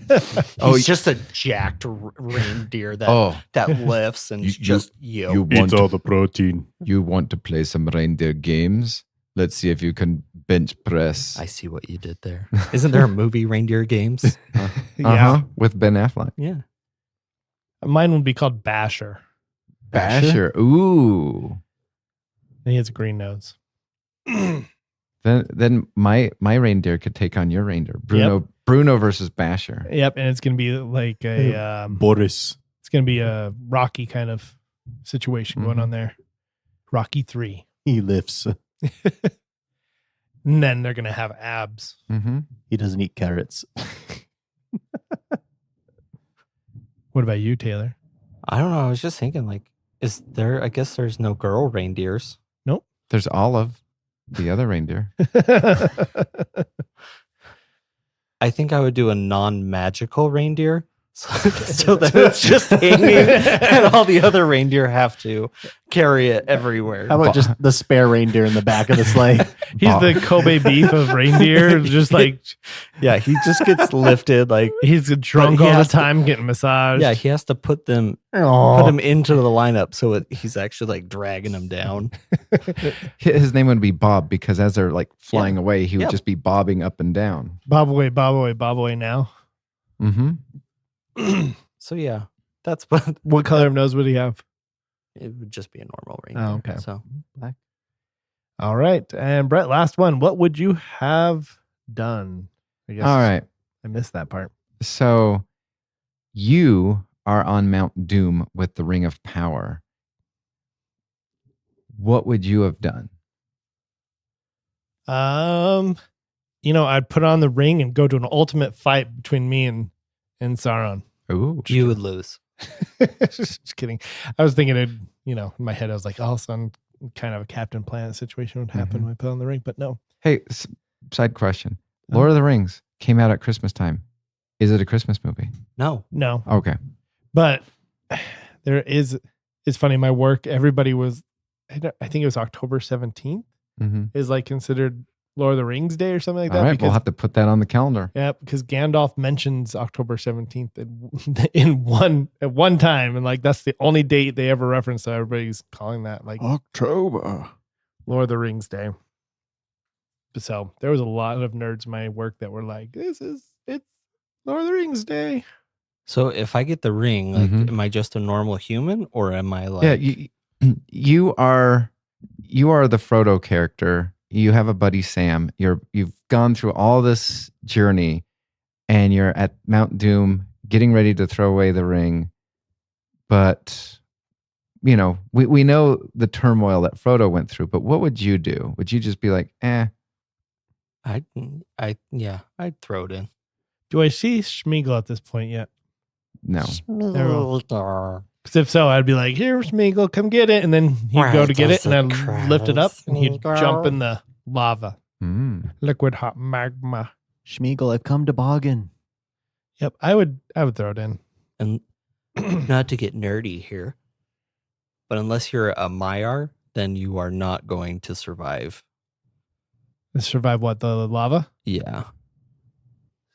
He's just a jacked reindeer that lifts and just you. Eats all the protein. You want to play some reindeer games? Let's see if you can bench press. I see what you did there. Isn't there a movie, Reindeer Games? Yeah. With Ben Affleck. Yeah. Mine would be called Basher. Basher. Ooh. And he has a green nose. Then my reindeer could take on your reindeer. Bruno versus Basher. Yep, and it's gonna be like a Boris. it's gonna be a Rocky kind of situation going Mhm. on there. Rocky 3. He lifts. And then they're gonna have abs. Mm-hmm. He doesn't eat carrots. What about you, Taylor? I don't know. I was just thinking, like, is there? I guess there's no girl reindeers. There's Olive, the other reindeer. I think I would do a non-magical reindeer, so that it's just hanging, and all the other reindeer have to carry it everywhere. How about just the spare reindeer in the back of the sleigh? He's the Kobe beef of reindeer. Just like Yeah, he just gets lifted. Like, he's drunk But he all the has to- time, getting massaged. yeah, he has to put him Aw. into the lineup, so he's actually like dragging him down. His name would be Bob because as they're like flying away, he would Yeah. just be bobbing up and down. Bob away, Bob away, Bob away now. Mm-hmm. So yeah, that's what What color of nose would he have? it would just be a normal reindeer. Oh, okay. So Black. All right. And Brett, last one. What would you have done? I guess All right. I missed that part. So you are on Mount Doom with the Ring of Power. What would you have done? I'd put on the ring and go to an ultimate fight between me and Sauron. Ooh. you would lose. Just kidding. I was thinking in my head, I was like, oh, some kind of a Captain Planet situation would happen Mhm. when I put on the ring, but no. Hey, side question. Lord of the Rings came out at Christmas time. Is it a Christmas movie? No, No. Okay. But it's funny, my work, everybody was, I think it was October 17th Mm-hmm. is like considered Lord of the Rings Day or something like that. All right. because, We'll have to put that on the calendar. yeah, because Gandalf mentions October 17th at one time. And like, that's the only date they ever reference. So everybody's calling that like October. Lord of the Rings Day. So there was a lot of nerds in my work that were like, it's Lord of the Rings Day. so if I get the ring, like, Mhm. am I just a normal human, or am I like? Yeah, you are the Frodo character. You have a buddy Sam. You've gone through all this journey, and you're at Mount Doom, getting ready to throw away the ring. But we know the turmoil that Frodo went through. But what would you do? Would you just be like, I'd throw it in. Do I see Schmeagol at this point yet? no? Because if so, I'd be like, here, Schmeagol, come get it. And then he'd go to get it, and I'd lift it up, and he'd jump in the lava. Mm. Liquid hot magma. Schmeagol, I've come to Boggin. Yep, I would throw it in. And not to get nerdy here, but unless you're a Maiar, then you are not going to survive. Survive what? The lava? Yeah.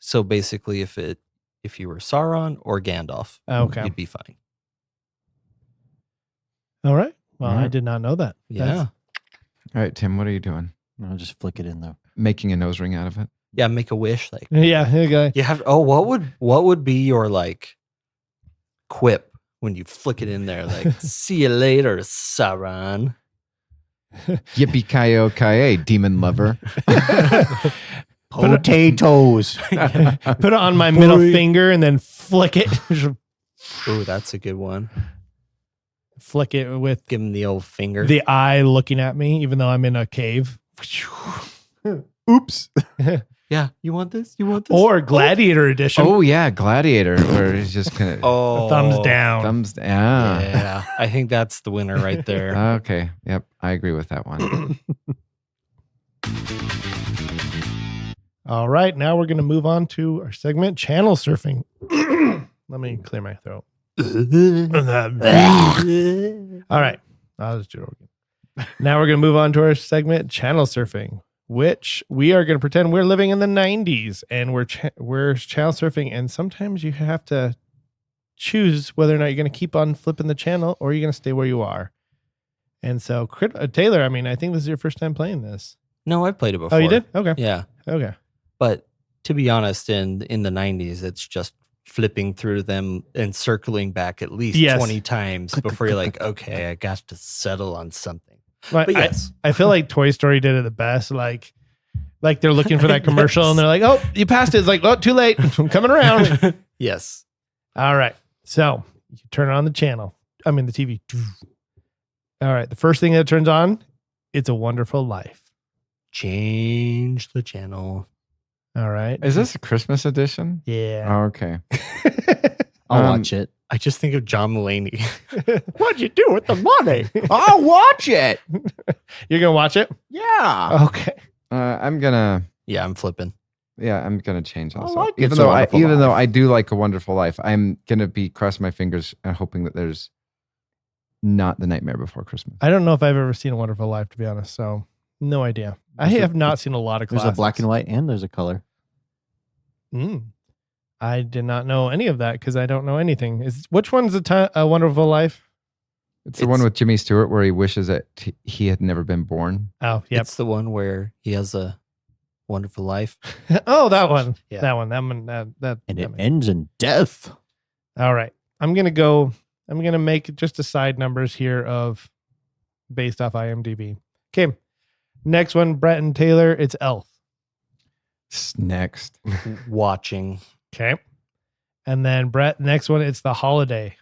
So basically, if you were Sauron or Gandalf, Okay. you'd be fine. All right. Well, All I right. did not know that. Yeah. All right, Tim. What are you doing? I'll just flick it in though. Making a nose ring out of it? Yeah. Make a wish. Like, Yeah, here you go. you have. Oh, what would be your like quip when you flick it in there? Like, see you later, Sauron. Yippee ki demon lover. Potatoes. Put it on my middle finger and then flick it. Ooh, that's a good one. Flick it with Give him the old finger. the eye looking at me, even though I'm in a cave. Oops. Yeah. You want this? You want this? Or Gladiator Edition. Oh yeah, Gladiator, where he's just gonna Oh, Thumbs down. thumbs down. Yeah, I think that's the winner right there. Okay. Yep. I agree with that one. All right. Now we're going to move on to our segment, Channel Surfing. Let me clear my throat. All right. I'll just do it again. Now we're going to move on to our segment, Channel Surfing, which we are going to pretend we're living in the 90s and we're channel surfing. And sometimes you have to choose whether or not you're going to keep on flipping the channel or you're going to stay where you are. And so, Taylor, I mean, I think this is your first time playing this. No, I've played it before. Oh, you did? Okay. Yeah. Okay. But to be honest, in the 90s, it's just flipping through them and circling back at least Yes. 20 times before you're like, okay, I got to settle on something. But But yes. I feel like Toy Story did it the best. Like they're looking for that commercial and they're like, oh, you passed it. It's like, oh, too late. I'm coming around. Yes. All right. So you turn on the channel. I mean, the TV. All right. The first thing that turns on, It's a Wonderful Life. Change the channel. All right. Is this a Christmas edition? Yeah. Oh, okay. I'll Um, watch it. I just think of John Mulaney. What'd you do with the money? I'll watch it. You're gonna watch it? Yeah. Okay. I'm gonna I'm flipping. change I also. like even It's a though Wonderful even though Life. I do like A Wonderful Life, I'm gonna be crossing my fingers and hoping that there's not The Nightmare Before Christmas. I don't know if I've ever seen A Wonderful Life, to be honest. So no idea. I have not seen a lot of There's classics. a black and white and there's a color. I did not know any of that because I don't know anything. Which one's A Wonderful Life? It's the one with Jimmy Stewart where he wishes that he had never been born. Oh, yep. It's the one where he has a wonderful life. Oh, that one. Yeah. That one. That And it makes- ends in death. All right. I'm gonna make just a side numbers here of based off IMDb. Okay. Next one, Brett and Taylor, it's Elf. Next. Watching. Okay. And then Brett, next one, it's The Holiday.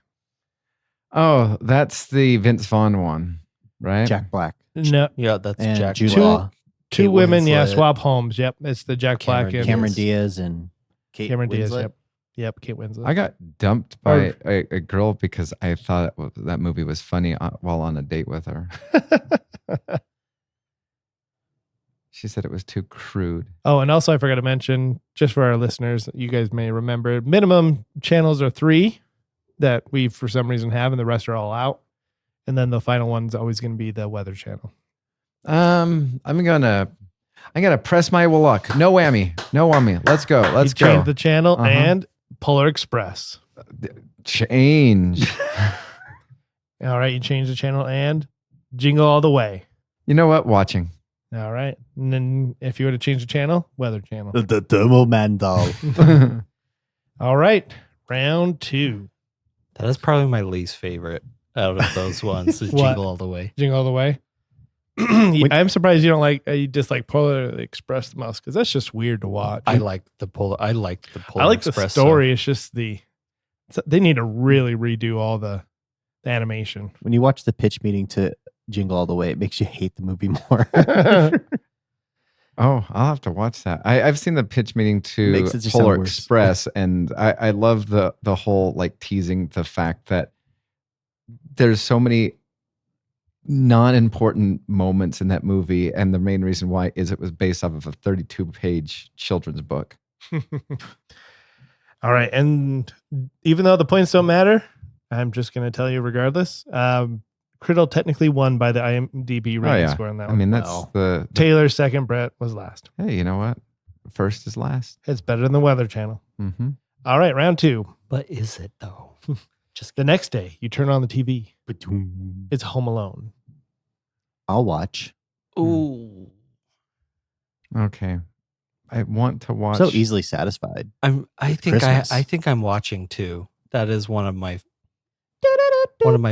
Oh, that's the Vince Vaughn one, right? Jack Black. No, Yeah, that's And Jack. Jude Two- Law. two Kate women, yeah, Winslet. swap homes. Yep. It's the Jack Cameron Black and Cameron Diaz and Kate Cameron Diaz. Winslet. Yep. Kate Winslet. I got dumped by a girl because I thought that movie was funny while on a date with her. She said it was too crude. Oh, and also I forgot to mention, just for our listeners, you guys may remember, minimum channels are 3 that we for some reason have, and the rest are all out. And then the final one's always going to be the Weather Channel. I'm gonna press my luck. No whammy. Let's go. You change the channel Uh-huh. and Polar Express. Change. All right, you change the channel and Jingle All the Way. You know what? Watching. All right, and then if you were to change the channel, Weather Channel. The Thermal Man doll. All right, round 2. That is probably my least favorite out of those ones. Is What? Jingle All the Way. Jingle All the Way. I'm surprised you don't like you dislike Polar Express the most because that's just weird to watch. I like the Polar. I like the Polar I like the Express story. It's just they need to really redo all the animation. When you watch the pitch meeting to Jingle All the Way, it makes you hate the movie more. Oh, I'll have to watch that. I've seen the pitch meeting to Makes it just Polar sound worse. Express, and I love the whole like teasing the fact that there's so many non-important moments in that movie, and the main reason why is it was based off of a 32-page children's book. All right, and even though the points don't matter, I'm just going to tell you regardless. Criddle technically won by the IMDb rating score on that I one. mean, that's Wow. the Taylor second, Brett was last. hey, you know what? First is last. It's better than the Weather Channel. Mm-hmm. All right, round 2. But is it though? Just The next day, you turn on the TV. It's Home Alone. I'll watch. ooh. Okay, I want to watch. So easily satisfied. I Christmas. think I'm watching too. That is one of my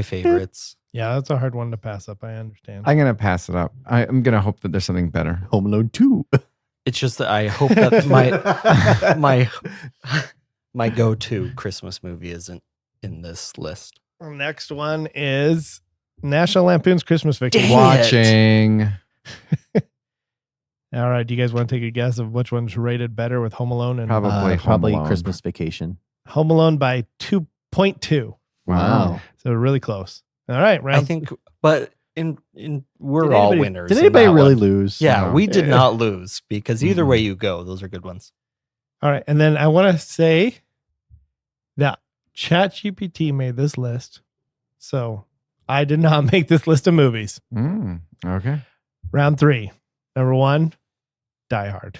favorites. Yeah, that's a hard one to pass up. I understand. I'm gonna pass it up. I'm gonna hope that there's something better. Home Alone 2. It's just that I hope that my go-to Christmas movie isn't in this list. Next one is National Lampoon's Christmas Vacation. Dang Watching. All right, do you guys want to take a guess of which one's rated better with Home Alone and Probably Home Probably Alone. Christmas Vacation. Home Alone by 2.2? Wow. So really close. All right, round. I think, but in we're Did all anybody- winners. Did in anybody that really one. lose? Yeah, No. we did not lose because either way you go, those are good ones. All right, and then I want to say that ChatGPT made this list, so I did not make this list of movies. Okay. Round 3, number 1, Die Hard.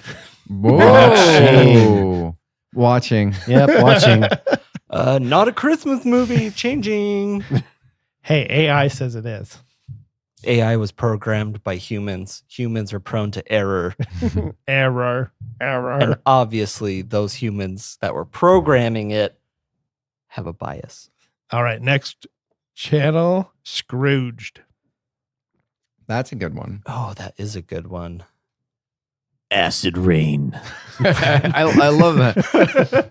Whoa. Watching. Yep, watching. Not a Christmas movie. Changing. Hey, AI says it is. AI was programmed by humans. Humans are prone to error. Error. And obviously, those humans that were programming it have a bias. All right, next channel, Scrooged. That's a good one. Oh, that is a good one. Acid Rain. I love that.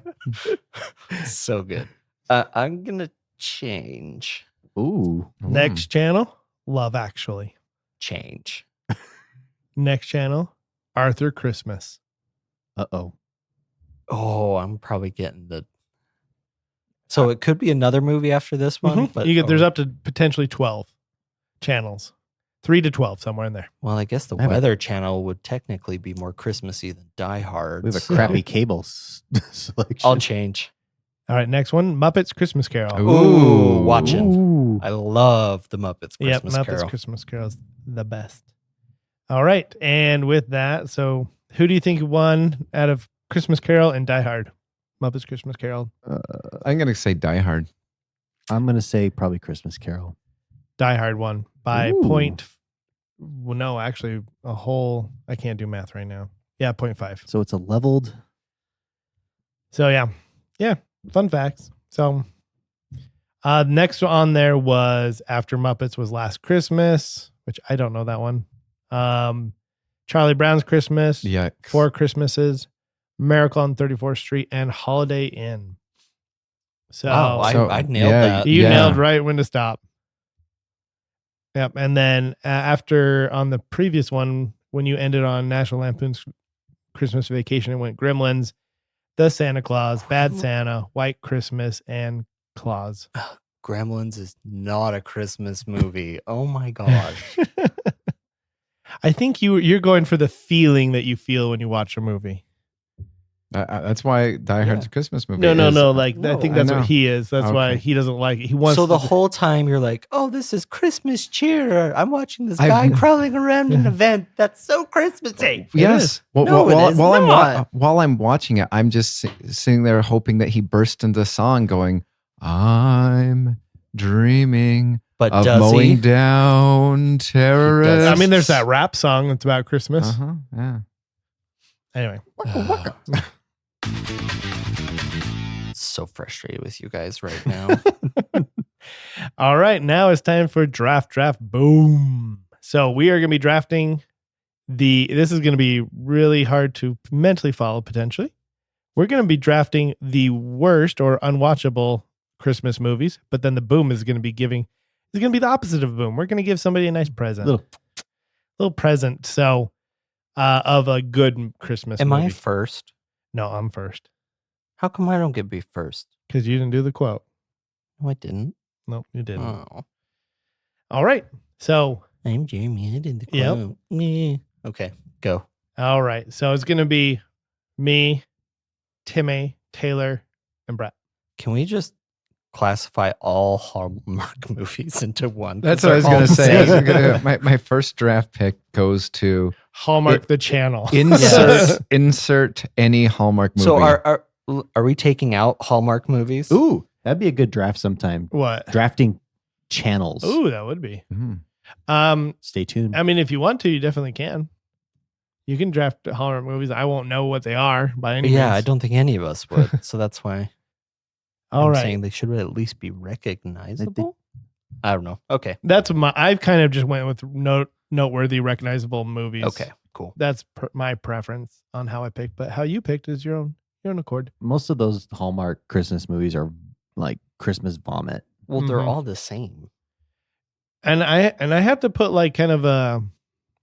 So good. I'm going to change. Ooh. Next channel, Love Actually. Change. Next channel, Arthur Christmas. Uh-oh. Oh, I'm probably getting the So it could be another movie after this one. Mhm. But There's up to potentially 12 channels, 3 to 12, somewhere in there. well, I guess the I have a- Weather Channel would technically be more Christmassy than Die Hard. We have a so crappy cable selection. I'll change. All right, next one, Muppets Christmas Carol. Ooh, watching. Ooh. I love the Muppets Yep, Christmas Muppets Carol. Christmas Carol's the best. All right, and with that, so who do you think won out of Christmas Carol and Die Hard? Muppets Christmas Carol. I'm gonna say Die Hard. I'm gonna say probably Christmas Carol. Die Hard won by Ooh. point. Well, no, actually, a whole. I can't do math right now. Yeah, 0.5. So it's a leveled. So yeah. Fun facts. So next on there was After Muppets was Last Christmas, which I don't know that one. Charlie Brown's Christmas, Yikes. Four Christmases, Miracle on 34th Street, and Holiday Inn. So, Wow, I nailed yeah, that. you yeah. nailed right when to stop. Yep. And then after on the previous one, when you ended on National Lampoon's Christmas Vacation, it went Gremlins, The Santa Claus, Bad Santa, White Christmas, and Claus. Gremlins is not a Christmas movie. Oh my gosh. I think you're going for the feeling that you feel when you watch a movie. That's why Die Hard's a Christmas movie. No. is- Like I think I that's know. what he is. That's why Okay. he doesn't like it. He wants So the to- whole time you're like, oh, this is Christmas cheer. I'm watching this I've- guy crawling around an event. That's so Christmassy. Yes. Well, No, it is not. while I'm watching it, I'm just sitting there hoping that he bursts into song, going, "I'm dreaming But of does mowing he? down terrorists." I mean, there's that rap song that's about Christmas. Uh-huh, yeah. Anyway, So frustrated with you guys right now. all right, now it's time for draft. Boom. So we are going to be drafting this is going to be really hard to mentally follow potentially. We're going to be drafting the worst or unwatchable Christmas movies, but then the boom is going to be it's going to be the opposite of boom. We're going to give somebody a nice present. Little present. So of a good Christmas Am movie. I first? No, I'm first How come I don't get to be first? because you didn't do the quote. No, I didn't. No, you didn't. Oh, All right. So, I'm Jeremy. I did the Yep. quote. Meh. Okay, go. all right. So it's going to be me, Timmy, Taylor, and Brett. Can we just classify all Hallmark movies into one? That's 'Cause what I was they're going all to say. I was the same. gonna- my first draft pick goes to Hallmark the channel. insert any Hallmark movie. So are we taking out Hallmark movies? Ooh, that'd be a good draft sometime. What? Drafting channels. Ooh, that would be. Mhm. Stay tuned. I mean, if you want to, you definitely can. You can draft Hallmark movies. I won't know what they are by any Yeah, means. I don't think any of us would. So that's why All I'm right. saying they should at least be recognizable. I don't know. Okay. That's I've kind of just went with noteworthy, recognizable movies. Okay. Cool. That's my preference on how I picked, but how you picked is your own accord. Most of those Hallmark Christmas movies are like Christmas vomit. Well, they're Mhm. all the same. And I have to put like kind of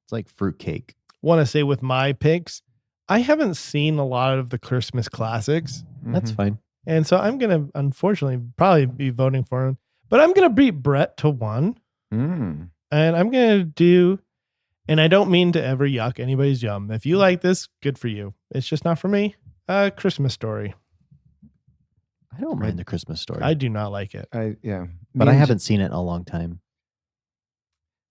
It's like fruitcake. want to say with my picks, I haven't seen a lot of the Christmas classics. That's Mhm. fine. And so I'm going to unfortunately probably be voting for him, but I'm going to beat Brett to 1. Mm. And I'm going to do, and I don't mean to ever yuck anybody's yum. If you like this, good for you. It's just not for me. Christmas Story. I don't mind the Christmas story, I do not like it. Yeah. but Me I and haven't seen it in a long time.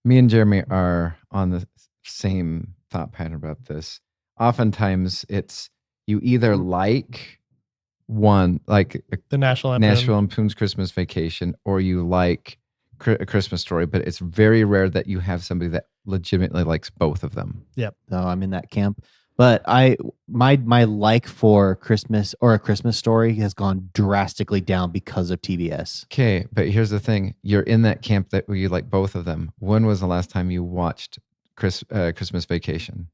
Me and Jeremy are on the same thought pattern about this. Oftentimes, it's you either like one, like The National Lampoon. Nashville Lampoon's Christmas Vacation, or you like A Christmas Story, but it's very rare that you have somebody that legitimately likes both of them. No, I'm in that camp. But my like for Christmas or A Christmas Story has gone drastically down because of TBS. Okay, but here's the thing: you're in that camp that you like both of them. When was the last time you watched Christmas Vacation?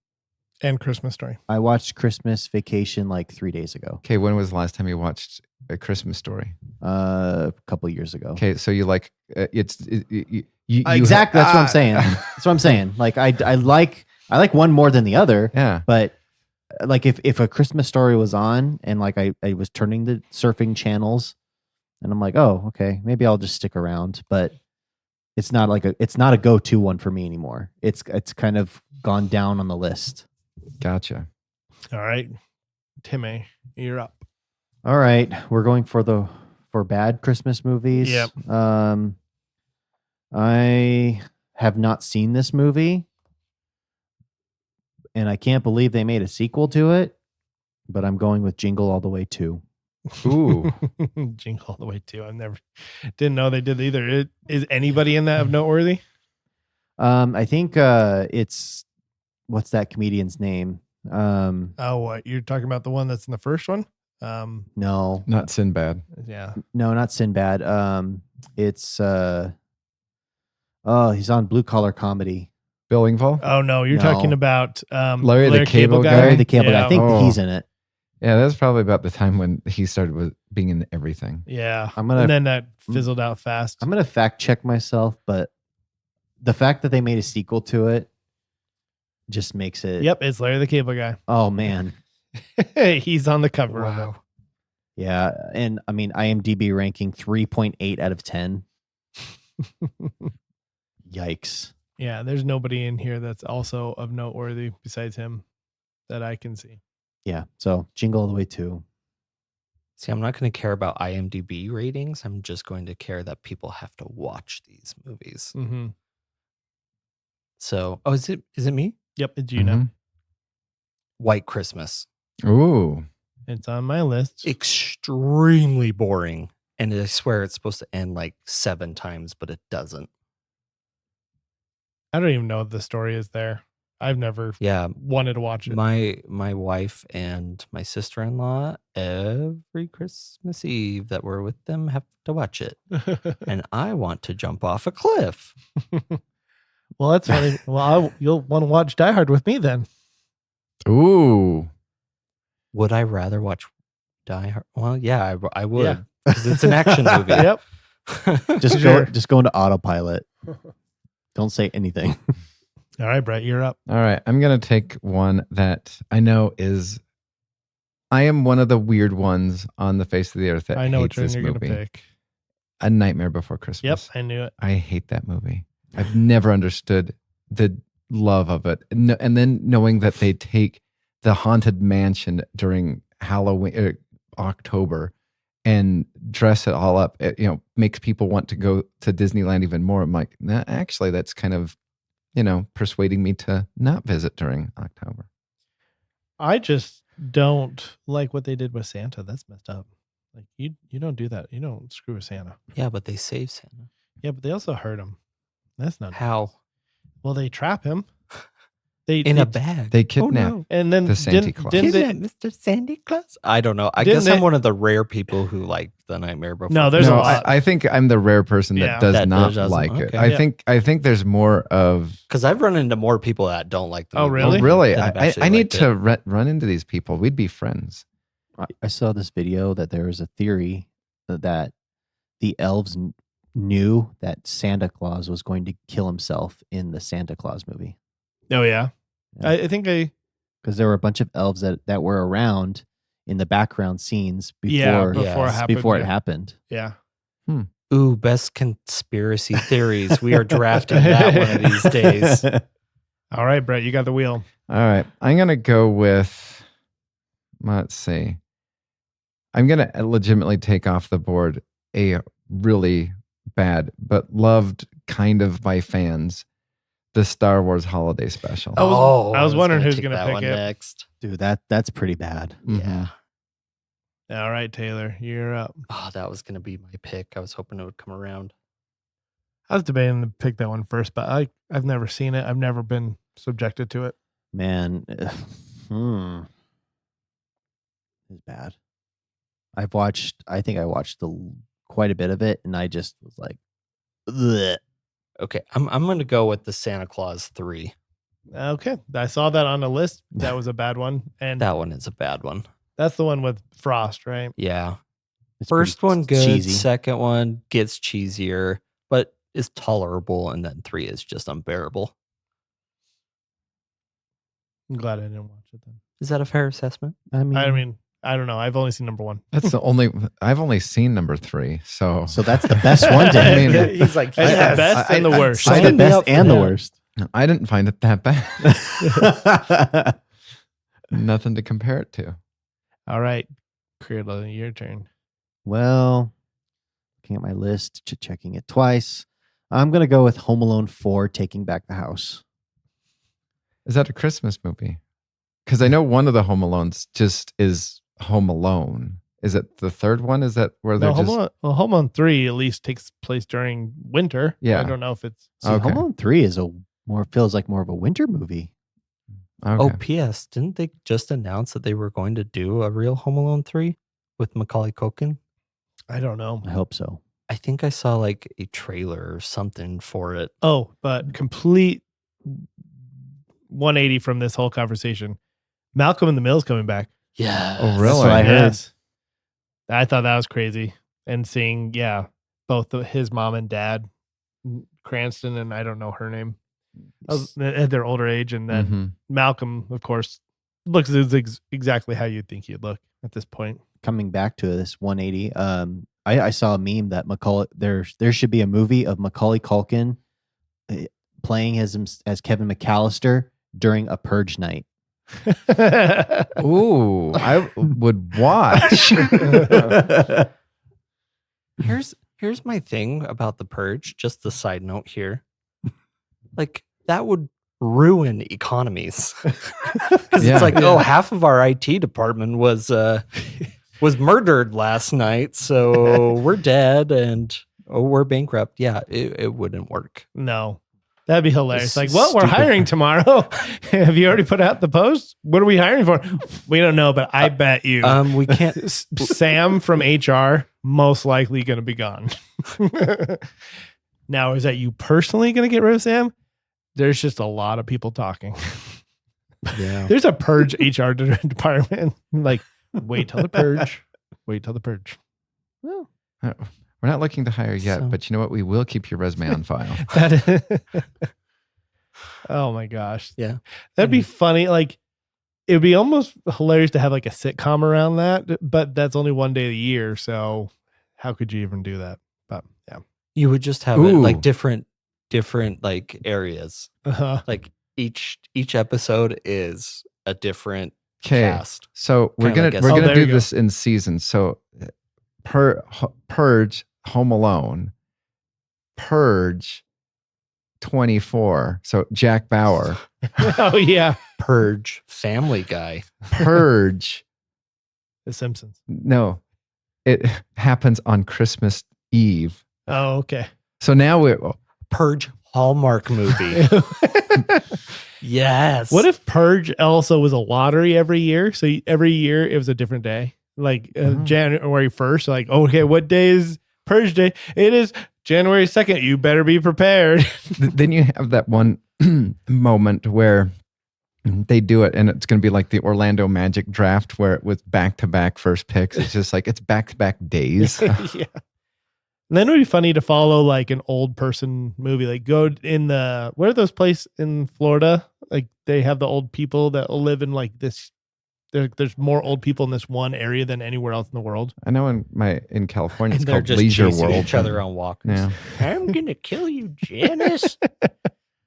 And Christmas Story. I watched Christmas Vacation like 3 days ago, Okay, when was the last time you watched A Christmas Story? a couple years ago. Okay, so you like you Exactly. That's what I'm saying. That's what I'm saying. Like I like one more than the other. Yeah. But like if A Christmas Story was on and like I was turning the surfing channels and I'm like, oh, okay, maybe I'll just stick around. But it's not a go-to one for me anymore. It's kind of gone down on the list. Gotcha. All right, Timmy, you're up. All right, we're going for bad Christmas movies. Yep. I have not seen this movie, and I can't believe they made a sequel to it. But I'm going with Jingle All the Way 2. Ooh. Jingle All the Way 2. Didn't know they did either. Is anybody in that of noteworthy? I think it's what's that comedian's name? What you're talking about? The one that's in the first one? No, Not Sinbad. Yeah. no, not Sinbad. It's he's on Blue Collar Comedy. Billingfall? Oh no, you're No. talking about Larry the Cable Guy? Larry the Cable Guy. Yeah. I think Oh. he's in it. Yeah, that's probably about the time when he started with being in everything. Yeah. I'm gonna- and then that fizzled out fast. I'm gonna fact check myself, but the fact that they made a sequel to it just makes it. Yep, it's Larry the Cable Guy. Oh man. He's on the cover of Wow. Yeah, and I mean IMDb ranking 3.8 out of 10. Yikes. it. Yeah, there's nobody in here that's also of noteworthy besides him that I can see. Yeah, so Jingle All the Way 2. See, I'm not going to care about IMDb ratings. I'm just going to care that people have to watch these movies. Mm-hmm. So, is it me? Yep, it's you know. White Christmas. Ooh. It's on my list. Extremely boring. And I swear it's supposed to end like 7 times, but it doesn't. I don't even know if the story is there. I've never Yeah. wanted to watch it. My wife and my sister-in-law, every Christmas Eve that we're with them, have to watch it. And I want to jump off a cliff. Well, that's funny. Well, you'll want to watch Die Hard with me then. Ooh. Would I rather watch Die Hard? Well, yeah, I would. Yeah. Because it's an action movie. Yep. Just Sure. go into autopilot. Don't say anything. All right, Brett, you're up. All right. I'm going to take one that I know I am one of the weird ones on the face of the earth that I know hates which one this you're going to movie. pick. A Nightmare Before Yep, Christmas. I knew it. I hate that movie. I've never understood the love of it. And then knowing that they take the haunted mansion during Halloween, October, and dress it all up, it, makes people want to go to Disneyland even more. I'm like, nah, actually, that's kind of, persuading me to not visit during October. I just don't like what they did with Santa. That's messed up. Like you don't do that. You don't screw with Santa. Yeah, but they save Santa. Yeah, but they also hurt him. That's not How? Well, they trap him. In a bag. They kidnap. and then the Santa Claus. didn't they, Mr. Santa Claus? I don't know. I Didn't guess I'm they- one of the rare people who like The Nightmare Before. No, there's a No, lot. I think I'm the rare person Yeah. that does That not doesn't- like it. okay. I Yeah. think there's more of. Because I've run into more people that don't like the Oh, movie. really? Oh, really? than have I actually need liked to it. run into these people. We'd be friends. I saw this video that there was a theory that the elves knew that Santa Claus was going to kill himself in the Santa Claus movie. Oh yeah. Yeah. I think Because there were a bunch of elves that were around in the background scenes yeah, before before it Yes, happened. before it yeah. happened. Yeah. Ooh, best conspiracy theories. We are drafting that one of these days. All right, Brett, you got the wheel. All right. I'm going to go with, let's see. I'm going to legitimately take off the board a really bad, but loved kind of by fans, the Star Wars Holiday Special. I was I wondering who's take gonna that pick one it. next. Dude, that's pretty bad. Mhm. Yeah. All right, Taylor, you're up. Oh, that was going to be my pick. I was hoping it would come around. I was debating to pick that one first, but I've never seen it. I've never been subjected to it. Man, it's bad. I think I watched quite a bit of it, and I just was like, ugh. Okay, I'm going to go with the Santa Claus 3. Okay, I saw that on the list. That was a bad one, and That one is a bad one. that's the one with Frost, right? Yeah. It's First pretty one good, cheesy. second one gets cheesier, but is tolerable, and then 3 is just unbearable. I'm glad I didn't watch it then. Is that a fair assessment? I mean, I don't know. I've only seen number 1. That's the only. I've only seen number 3. So So that's the best one, Dan. I mean, He's like, It's the yes. best and the worst. It's the Sign me best up for and the that. worst. I didn't find it that bad. Nothing to compare it to. All right, Creola, your turn. Well, looking at my list, checking it twice. I'm going to go with Home Alone 4, Taking Back the House. Is that a Christmas movie? Because I know one of the Home Alones just is Home Alone. Is it the third one? Is that where they're No, just... Home Alone 3 at least takes place during winter. Yeah. I don't know if it's. See, Okay. Home Alone 3 is feels like more of a winter movie. Okay. Oh, P.S. Didn't they just announce that they were going to do a real Home Alone 3 with Macaulay Culkin? I don't know. I hope so. I think I saw like a trailer or something for it. Oh, but complete 180 from this whole conversation. Malcolm in the Mill's coming back. Yeah. Oh, That's really? what I heard. Yes. I thought that was crazy. And seeing, both his mom and dad, Cranston, and I don't know her name, at their older age. And then Mhm. Malcolm, of course, looks exactly how you'd think he'd look at this point. Coming back to this 180, I saw a meme that there should be a movie of Macaulay Culkin playing as Kevin McAllister during a purge night. Ooh, I would watch. Here's my thing about the purge. Just the side note here. Like that would ruin economies. Because Yeah. it's like, oh, half of our IT department was murdered last night, so we're dead and we're bankrupt. Yeah, it wouldn't work. No, that'd be hilarious. It's Like, well, we're stupid. hiring tomorrow. Have you already put out the post? What are we hiring for? We don't know, but I bet you We can't. Sam from HR most likely going to be gone. Now, is that you personally going to get rid of Sam? There's just a lot of people talking. Yeah. There's a purge HR department. Like, wait till the purge. Wait till the purge. Well, We're not looking to hire yet, So- but you know what? We will keep your resume on file. Oh my gosh. Yeah. That'd be funny. Like, it'd be almost hilarious to have like a sitcom around that, but that's only one day of the year. So how could you even do that? But yeah. You would just have it like Ooh. different like areas. Uh-huh. Like each episode is a different Okay. cast. So we're Kinda gonna like we're a- Oh, gonna there do you go. this in seasons. So Purge, Home Alone, Purge, 24. So Jack Bauer, Oh yeah. Purge, Family Guy. Purge. The Simpsons. No, it happens on Christmas Eve. Oh, okay. So now we're Purge Hallmark movie. Yes. What if Purge also was a lottery every year? So every year it was a different day. Like January 1st, like, okay, what day is Purge Day? It is January 2nd. You better be prepared. then you have that one moment where they do it and it's going to be like the Orlando Magic draft where it was back-to-back first picks. It's just like it's back-to-back days. Yeah. And then it would be funny to follow like an old person movie. Like go in what are those places in Florida? Like they have the old people that live in like this. There's more old people in this one area than anywhere else in the world. I know in California And it's they're called just Leisure chasing World. each other on walkers. Yeah. I'm gonna kill you, Janice.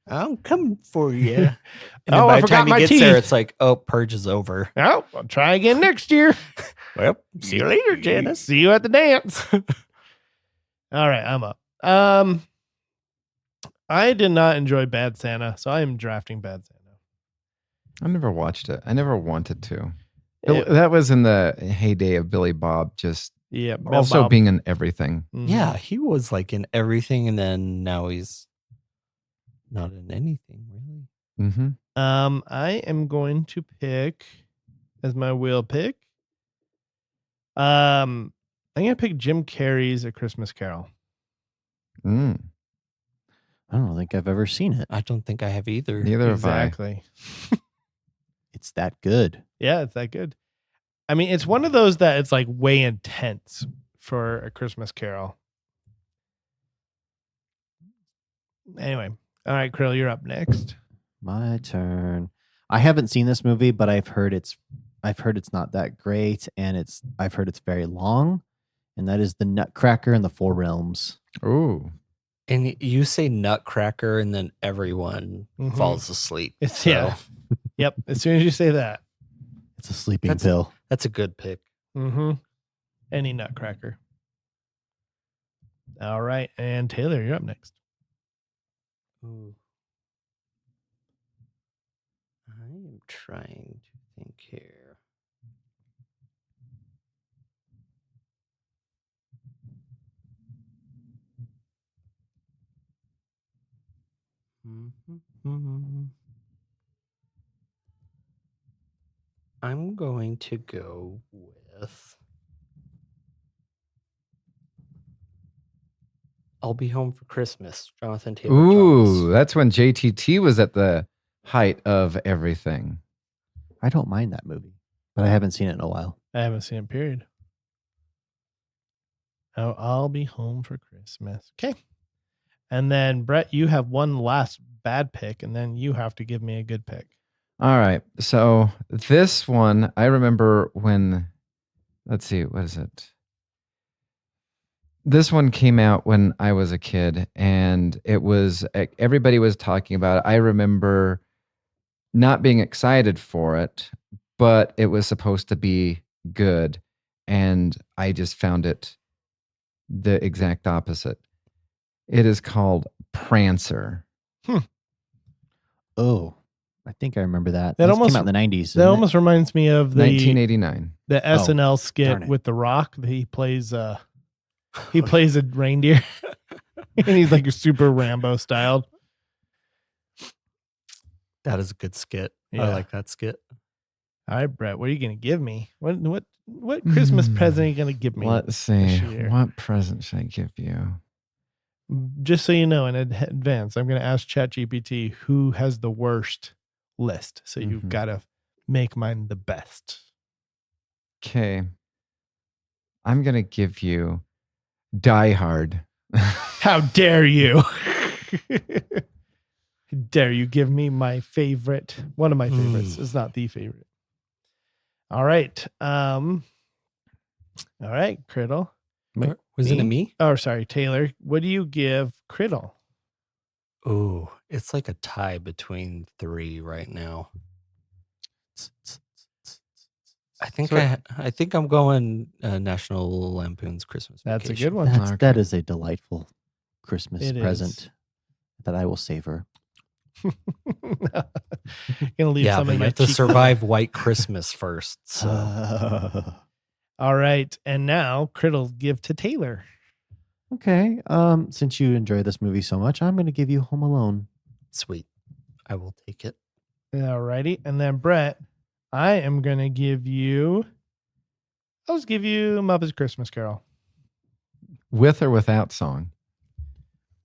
I'm coming for you. And then Oh, by I the forgot time my he gets there, teeth. it's like, oh, Purge is over. Oh, I'll try again next year. Well, see you later, Janice. See you at the dance. All right, I'm up. I did not enjoy Bad Santa, so I am drafting Bad Santa. I never watched it. I never wanted to. It- That was in the heyday of Billy Bob, just Yeah, Bill also Bob. being in everything. Mhm. Yeah, he was like in everything, and then now he's not in anything really. Mm-hmm. I am going to pick as my wheel pick. I'm gonna pick Jim Carrey's A Christmas Carol. Mm. I don't think I've ever seen it. I don't think I have either. Neither Exactly. It's that good. Yeah, it's that good. I mean, it's one of those that it's like way intense for A Christmas Carol. Anyway, all right, Krill, you're up next. My turn. I haven't seen this movie, but I've heard it's I've heard it's not that great, and I've heard it's very long, and that is the Nutcracker and the Four Realms. Ooh. And you say Nutcracker, and then everyone Mhm. falls asleep. It's So yeah. Yep. As soon as you say that. It's a sleeping That's- pill. that's a good pick. Mm-hmm. Any Nutcracker. All right. And Taylor, you're up next. Ooh. I am trying to think here. I'm going to go with I'll Be Home for Christmas, Jonathan Taylor Ooh, Thomas. that's when JTT was at the height of everything. I don't mind that movie, but I haven't seen it in a while. I haven't seen it, period. Oh, I'll be home for Christmas. Okay. And then, Brett, you have one last bad pick, and then you have to give me a good pick. All right. So this one, I remember when, let's see, what is it? This one came out when I was a kid, and it was, everybody was talking about it. I remember not being excited for it, but it was supposed to be good. And I just found it the exact opposite. It is called Prancer. Oh, I think I remember that. That This almost- came out in the 90s. That almost reminds me of the 1989. the SNL darn skit it. with The Rock. He plays a reindeer, and he's like super Rambo styled. That is a good skit. Yeah. I like that skit. All right, Brett, what are you gonna give me? What Christmas present are you gonna give me? Let's see. this year? What present should I give you? Just so you know in advance, I'm gonna ask ChatGPT who has the worst list. So you've Mhm. got to make mine the best. Okay. I'm going to give you Die Hard. How dare you? Dare you give me my favorite? One of my favorites. It's not the favorite. All right. All right, Criddle. Was it me? Oh, sorry, Taylor. What do you give Criddle? Ooh, it's like a tie between three right now. I think So- I think I'm going National Lampoon's Christmas That's a Vacation. good one. Okay. That is a delightful Christmas It is. present that I will savor. Gonna leave Yeah, some but in you my have to cheek. survive White Christmas first. So All right, and now Criddle give to Taylor. Okay. Since you enjoy this movie so much, I'm going to give you Home Alone. sweet. I will take it. All righty, and then Brett, I am gonna give you. I'll just give you Muppets Christmas Carol With or without song?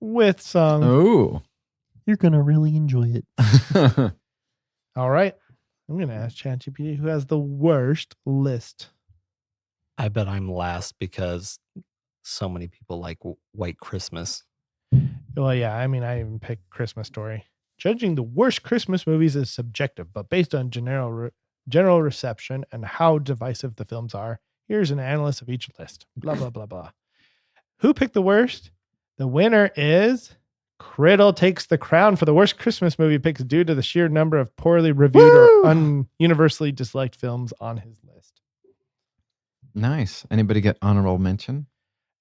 with song. Oh. You're going to really enjoy it. All right, I'm gonna ask ChatGPT who has the worst list. I bet I'm last because so many people like White Christmas. Well, yeah, I mean, I even picked Christmas Story. Judging the worst Christmas movies is subjective, but based on general reception and how divisive the films are, here's an analyst of each list. Blah, blah, blah, blah. Who picked the worst? The winner is Criddle takes the crown for the worst Christmas movie picks due to the sheer number of poorly reviewed or universally disliked films on his list. Nice. Anybody get honorable mention?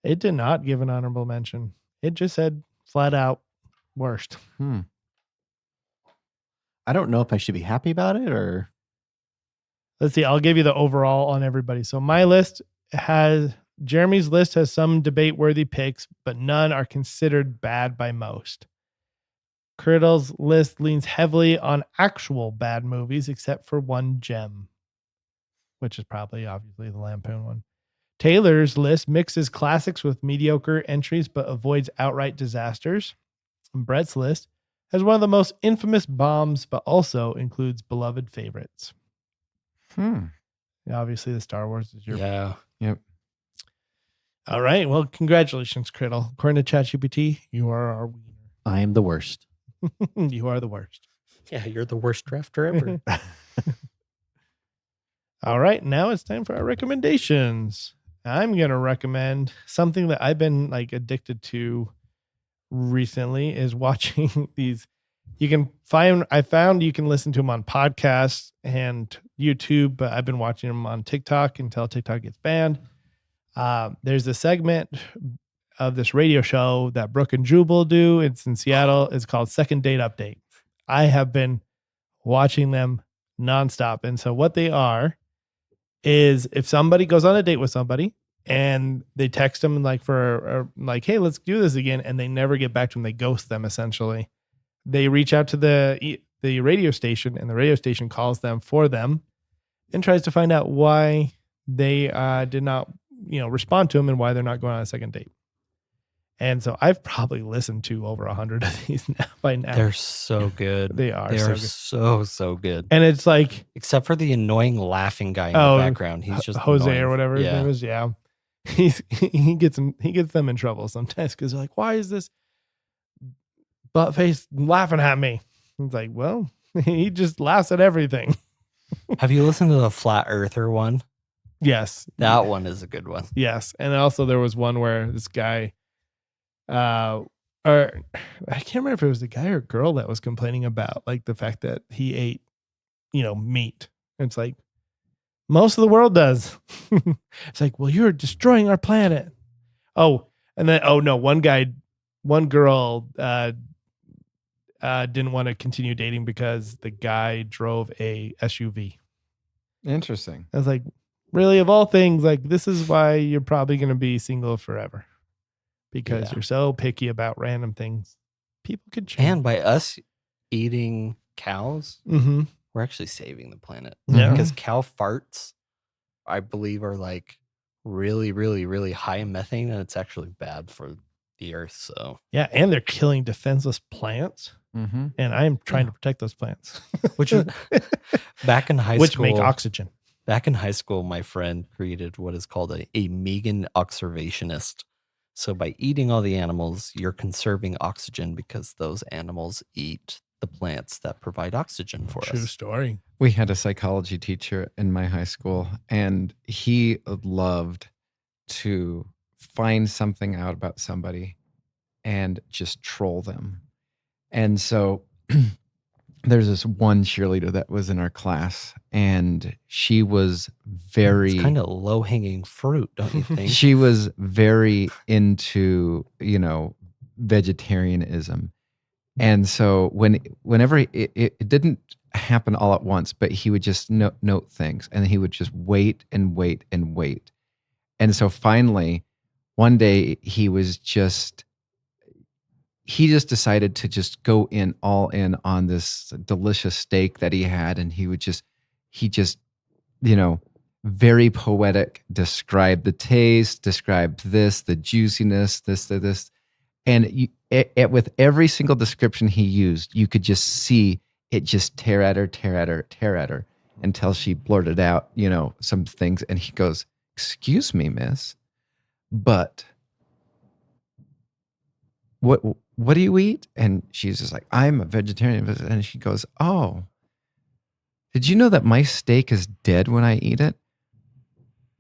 It did not give an honorable mention. It just said flat out worst. I don't know if I should be happy about it or. Let's see. I'll give you the overall on everybody. So my list Jeremy's list has some debate worthy picks, but none are considered bad by most. Criddle's list leans heavily on actual bad movies, except for one gem, which is probably obviously the Lampoon one. Taylor's list mixes classics with mediocre entries, but avoids outright disasters. And Brett's list has one of the most infamous bombs, but also includes beloved favorites. Obviously, the Star Wars is your. Yeah. Yep. All right. Well, congratulations, Criddle. According to ChatGPT, you are our wiener. I am the worst. You are the worst. Yeah, you're the worst drafter ever. All right, now it's time for our recommendations. I'm going to recommend something that I've been like addicted to recently is watching these. I found you can listen to them on podcasts and YouTube, but I've been watching them on TikTok until TikTok gets banned. There's a segment of this radio show that Brooke and Jubal do. It's in Seattle. It's called Second Date Update. I have been watching them nonstop. And so what they are is if somebody goes on a date with somebody and they text them like hey, let's do this again. And they never get back to them. They ghost them essentially. They reach out to the radio station and the radio station calls them for them and tries to find out why they did not, respond to them and why they're not going on a second date. And so I've probably listened to over 100 of these by now. They're so good. They are so good. And it's like, except for the annoying laughing guy in the background. He's just Jose annoying. or whatever his name is. Yeah. He gets them in trouble sometimes because they're like, why is this butt face laughing at me? It's like, well, he just laughs at everything. Have you listened to the Flat Earther one? Yes. That one is a good one. Yes. And also there was one where this guy, or I can't remember if it was the guy or girl that was complaining about like the fact that he ate, meat. And it's like, most of the world does. It's like, well, you're destroying our planet. Oh, and then, one girl didn't want to continue dating because the guy drove a SUV. Interesting. I was like, really, of all things, like this is why you're probably going to be single forever. Because you're so picky about random things. People could change. And by us eating cows, Mm-hmm. we're actually saving the planet. Yeah. Because cow farts, I believe, are like really, really, really high in methane, and it's actually bad for the earth. So Yeah, and they're killing defenseless plants. Mm-hmm. And I'm trying to protect those plants. which back in high Which school, make oxygen. Back in high school, my friend created what is called a Megan observationist. So by eating all the animals, you're conserving oxygen because those animals eat the plants that provide oxygen for True us. story. We had a psychology teacher in my high school, and he loved to find something out about somebody and just troll them. And so there's this one cheerleader that was in our class, and she was very It's kind of low hanging fruit, don't you think? she was very into, vegetarianism. And so whenever it didn't happen all at once, but he would just note things, and he would just wait and wait and wait. And so finally, one day he just decided to just go all in on this delicious steak that he had. And he just, very poetic, described the taste, described the juiciness, this. And with every single description he used, you could just see it just tear at her until she blurted out, some things. And he goes, "Excuse me, miss, but what do you eat?" And she's just like, "I'm a vegetarian." And she goes, "Oh, did you know that my steak is dead when I eat it?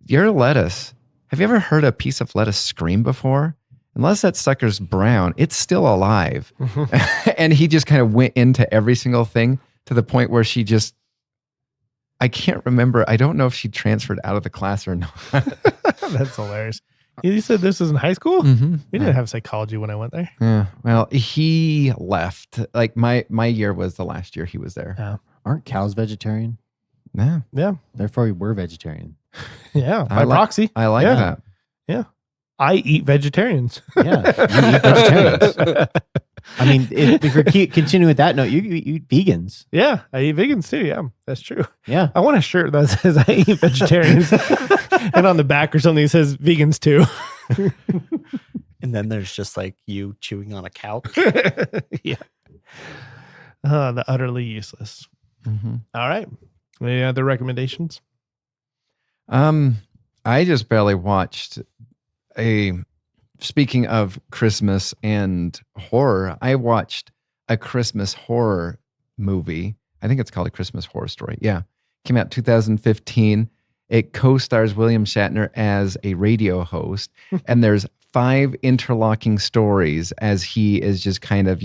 Your lettuce, have you ever heard a piece of lettuce scream before? Unless that sucker's brown, it's still alive." And he just kind of went into every single thing to the point where she just, I can't remember. I don't know if she transferred out of the class or not. That's hilarious. You said this was in high school? Mm-hmm. We didn't have psychology when I went there. Yeah. Well, he left. Like my year was the last year he was there. Aren't cows vegetarian? Yeah. Yeah. Therefore, we're vegetarian. Yeah. By proxy. I like Yeah. that. Yeah. I eat vegetarians. Yeah, you eat vegetarians. I mean, if we continue with that note, you eat vegans. Yeah. I eat vegans too. Yeah. That's true. Yeah. I want a shirt that says I eat vegetarians. And on the back or something, it says vegans too. And then there's just like you chewing on a couch. Yeah. The utterly useless. Mm-hmm. All right. Any other recommendations? I just barely watched speaking of Christmas and horror, I watched a Christmas horror movie. I think it's called A Christmas Horror Story. Yeah. Came out 2015. It co-stars William Shatner as a radio host, and there's 5 interlocking stories as he is just kind of,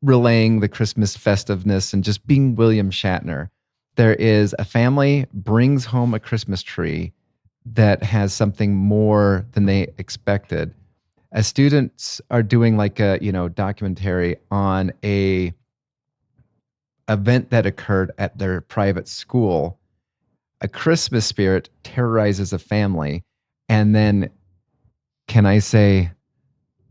relaying the Christmas festiveness and just being William Shatner. There is a family brings home a Christmas tree that has something more than they expected. As students are doing like a, documentary on a event that occurred at their private school, a Christmas spirit terrorizes a family, and then, can I say,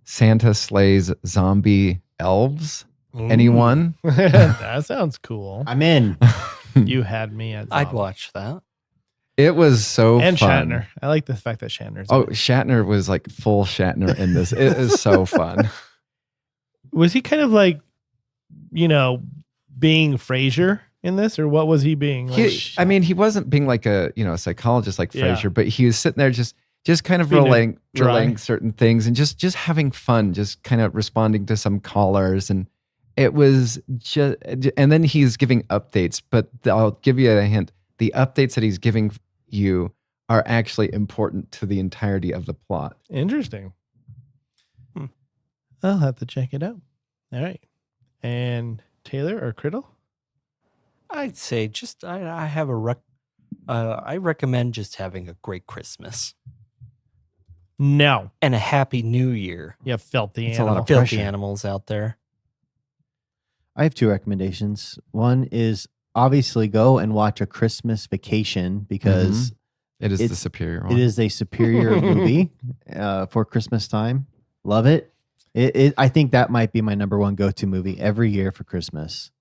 Santa slays zombie elves? Anyone? That sounds cool. I'm in. You had me at I'd zombie. watch that. It was so And fun. Shatner. I like the fact that Shatner's Oh, in it. Shatner was like full Shatner in this. It is so fun. Was he kind of like, being Frasier in this, or what was he being? Like, He wasn't being like a psychologist like Yeah. Frasier, but he was sitting there just kind of Being relaying dry. certain things and just having fun, just kind of responding to some callers, and it was just. And then he's giving updates, but I'll give you a hint: the updates that he's giving you are actually important to the entirety of the plot. Interesting. I'll have to check it out. All right. And Taylor or Criddle? I'd say just I have I recommend just having a great Christmas No. and a happy New Year. You felt the It's a lot animal. of Filthy pressure. animals out there. I have 2 recommendations. One is obviously go and watch A Christmas Vacation because It is the It's- superior one. it is a superior movie for Christmas time. Love it. I think that might be my number 1 go-to movie every year for Christmas.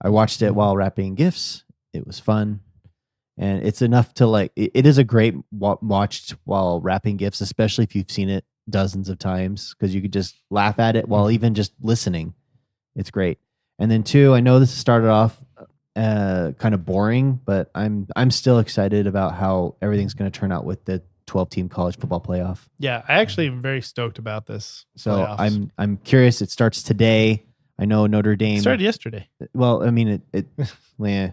I watched it while wrapping gifts. It was fun. And it's enough to like, it is a great watched while wrapping gifts, especially if you've seen it dozens of times, because you could just laugh at it while even just listening. It's great. And then 2, I know this started off kind of boring, but I'm still excited about how everything's going to turn out with the 12-team college football playoff. Yeah, I actually am very stoked about this. So playoffs. I'm curious. It starts today. I know Notre Dame. It started yesterday. Well, I mean it. Yeah.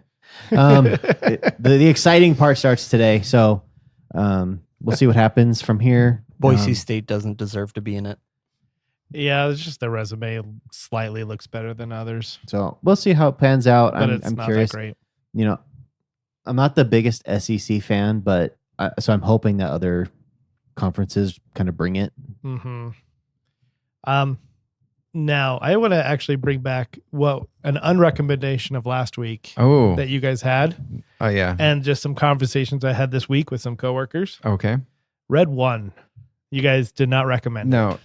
The exciting part starts today. So we'll see what happens from here. Boise State doesn't deserve to be in it. Yeah, it's just the resume slightly looks better than others, So we'll see how it pans out. but it's I'm not curious. that great. I'm not the biggest SEC fan, but so I'm hoping that other conferences kind of bring it. Mm-hmm. Now I want to actually bring back an unrecommendation of last week Oh, that you guys had, yeah. and just some conversations I had this week with some coworkers. Okay. Red One, you guys did not recommend. No,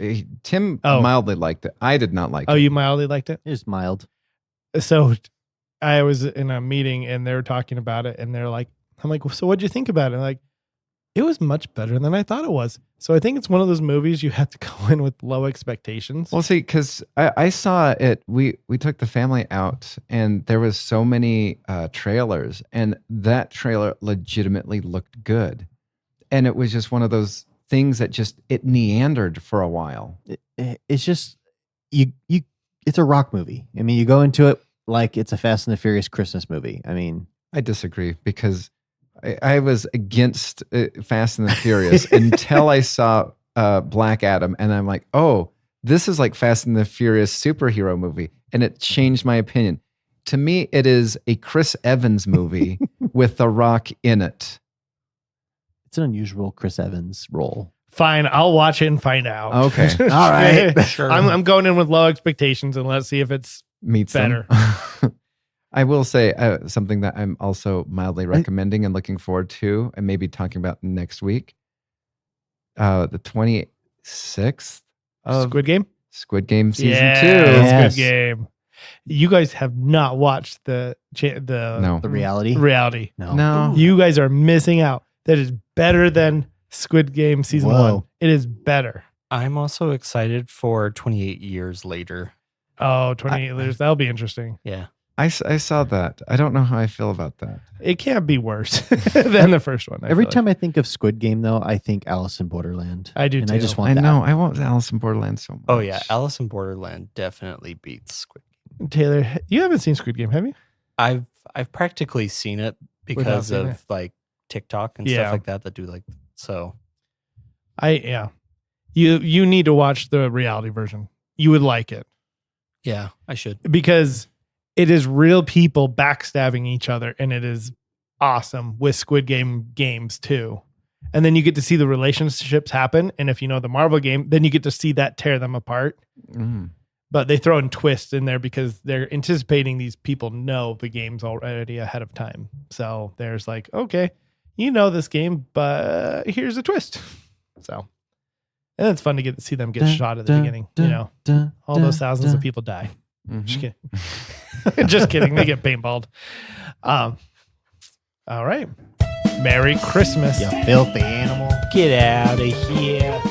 Tim Oh. mildly liked it. I did not like Oh, it. you mildly liked it. It's mild. So I was in a meeting and they were talking about it, and they're like, I'm like, so what'd you think about it? And like, it was much better than I thought it was. So I think it's one of those movies you have to go in with low expectations. Well, see, because I saw it. We took the family out, and there was so many trailers, and that trailer legitimately looked good, and it was just one of those things that it meandered for a while. It's just you. It's a rock movie. I mean, you go into it like it's a Fast and the Furious Christmas movie. I mean, I disagree because I was against Fast and the Furious until I saw Black Adam, and I'm like, oh, this is like Fast and the Furious superhero movie, and it changed my opinion. To me, it is a Chris Evans movie with The Rock in it. it's an unusual Chris Evans role. Fine, I'll watch it and find out. Okay. All right. Sure. I'm going in with low expectations and let's see if it's Meets better. them. I will say something that I'm also mildly recommending and looking forward to, and maybe talking about next week. The 26th of Squid Game. Squid Game season Yeah, 2. Yes. Squid Game. You guys have not watched the No. The reality. reality. No. You guys are missing out. That is better than Squid Game season Whoa. 1. It is better. I'm also excited for 28 years later. Oh, 28 years. That'll be interesting. Yeah. I saw that. I don't know how I feel about that. It can't be worse than the first one. Every time I think of Squid Game, though, I think Alice in Borderland. I do and too. I just want I that. know. I want Alice in Borderland so much. Oh yeah, Alice in Borderland definitely beats Squid Game. Taylor, you haven't seen Squid Game, have you? I've practically seen it because seeing of it. like TikTok and Yeah. stuff like that do like so. You need to watch the reality version. You would like it Yeah, I should. because it is real people backstabbing each other, and it is awesome with Squid Game games too. And then you get to see the relationships happen. And if you know the Marvel game, then you get to see that tear them apart. Mm. But they throw in twists in there because they're anticipating these people know the games already ahead of time. So there's like, okay, you know this game, but here's a twist. So, and it's fun to get to see them get shot at the beginning. All those thousands of people die. Mhm. Just kidding. Just kidding. They get paintballed. All right. Merry Christmas. You filthy animal. Get out of here.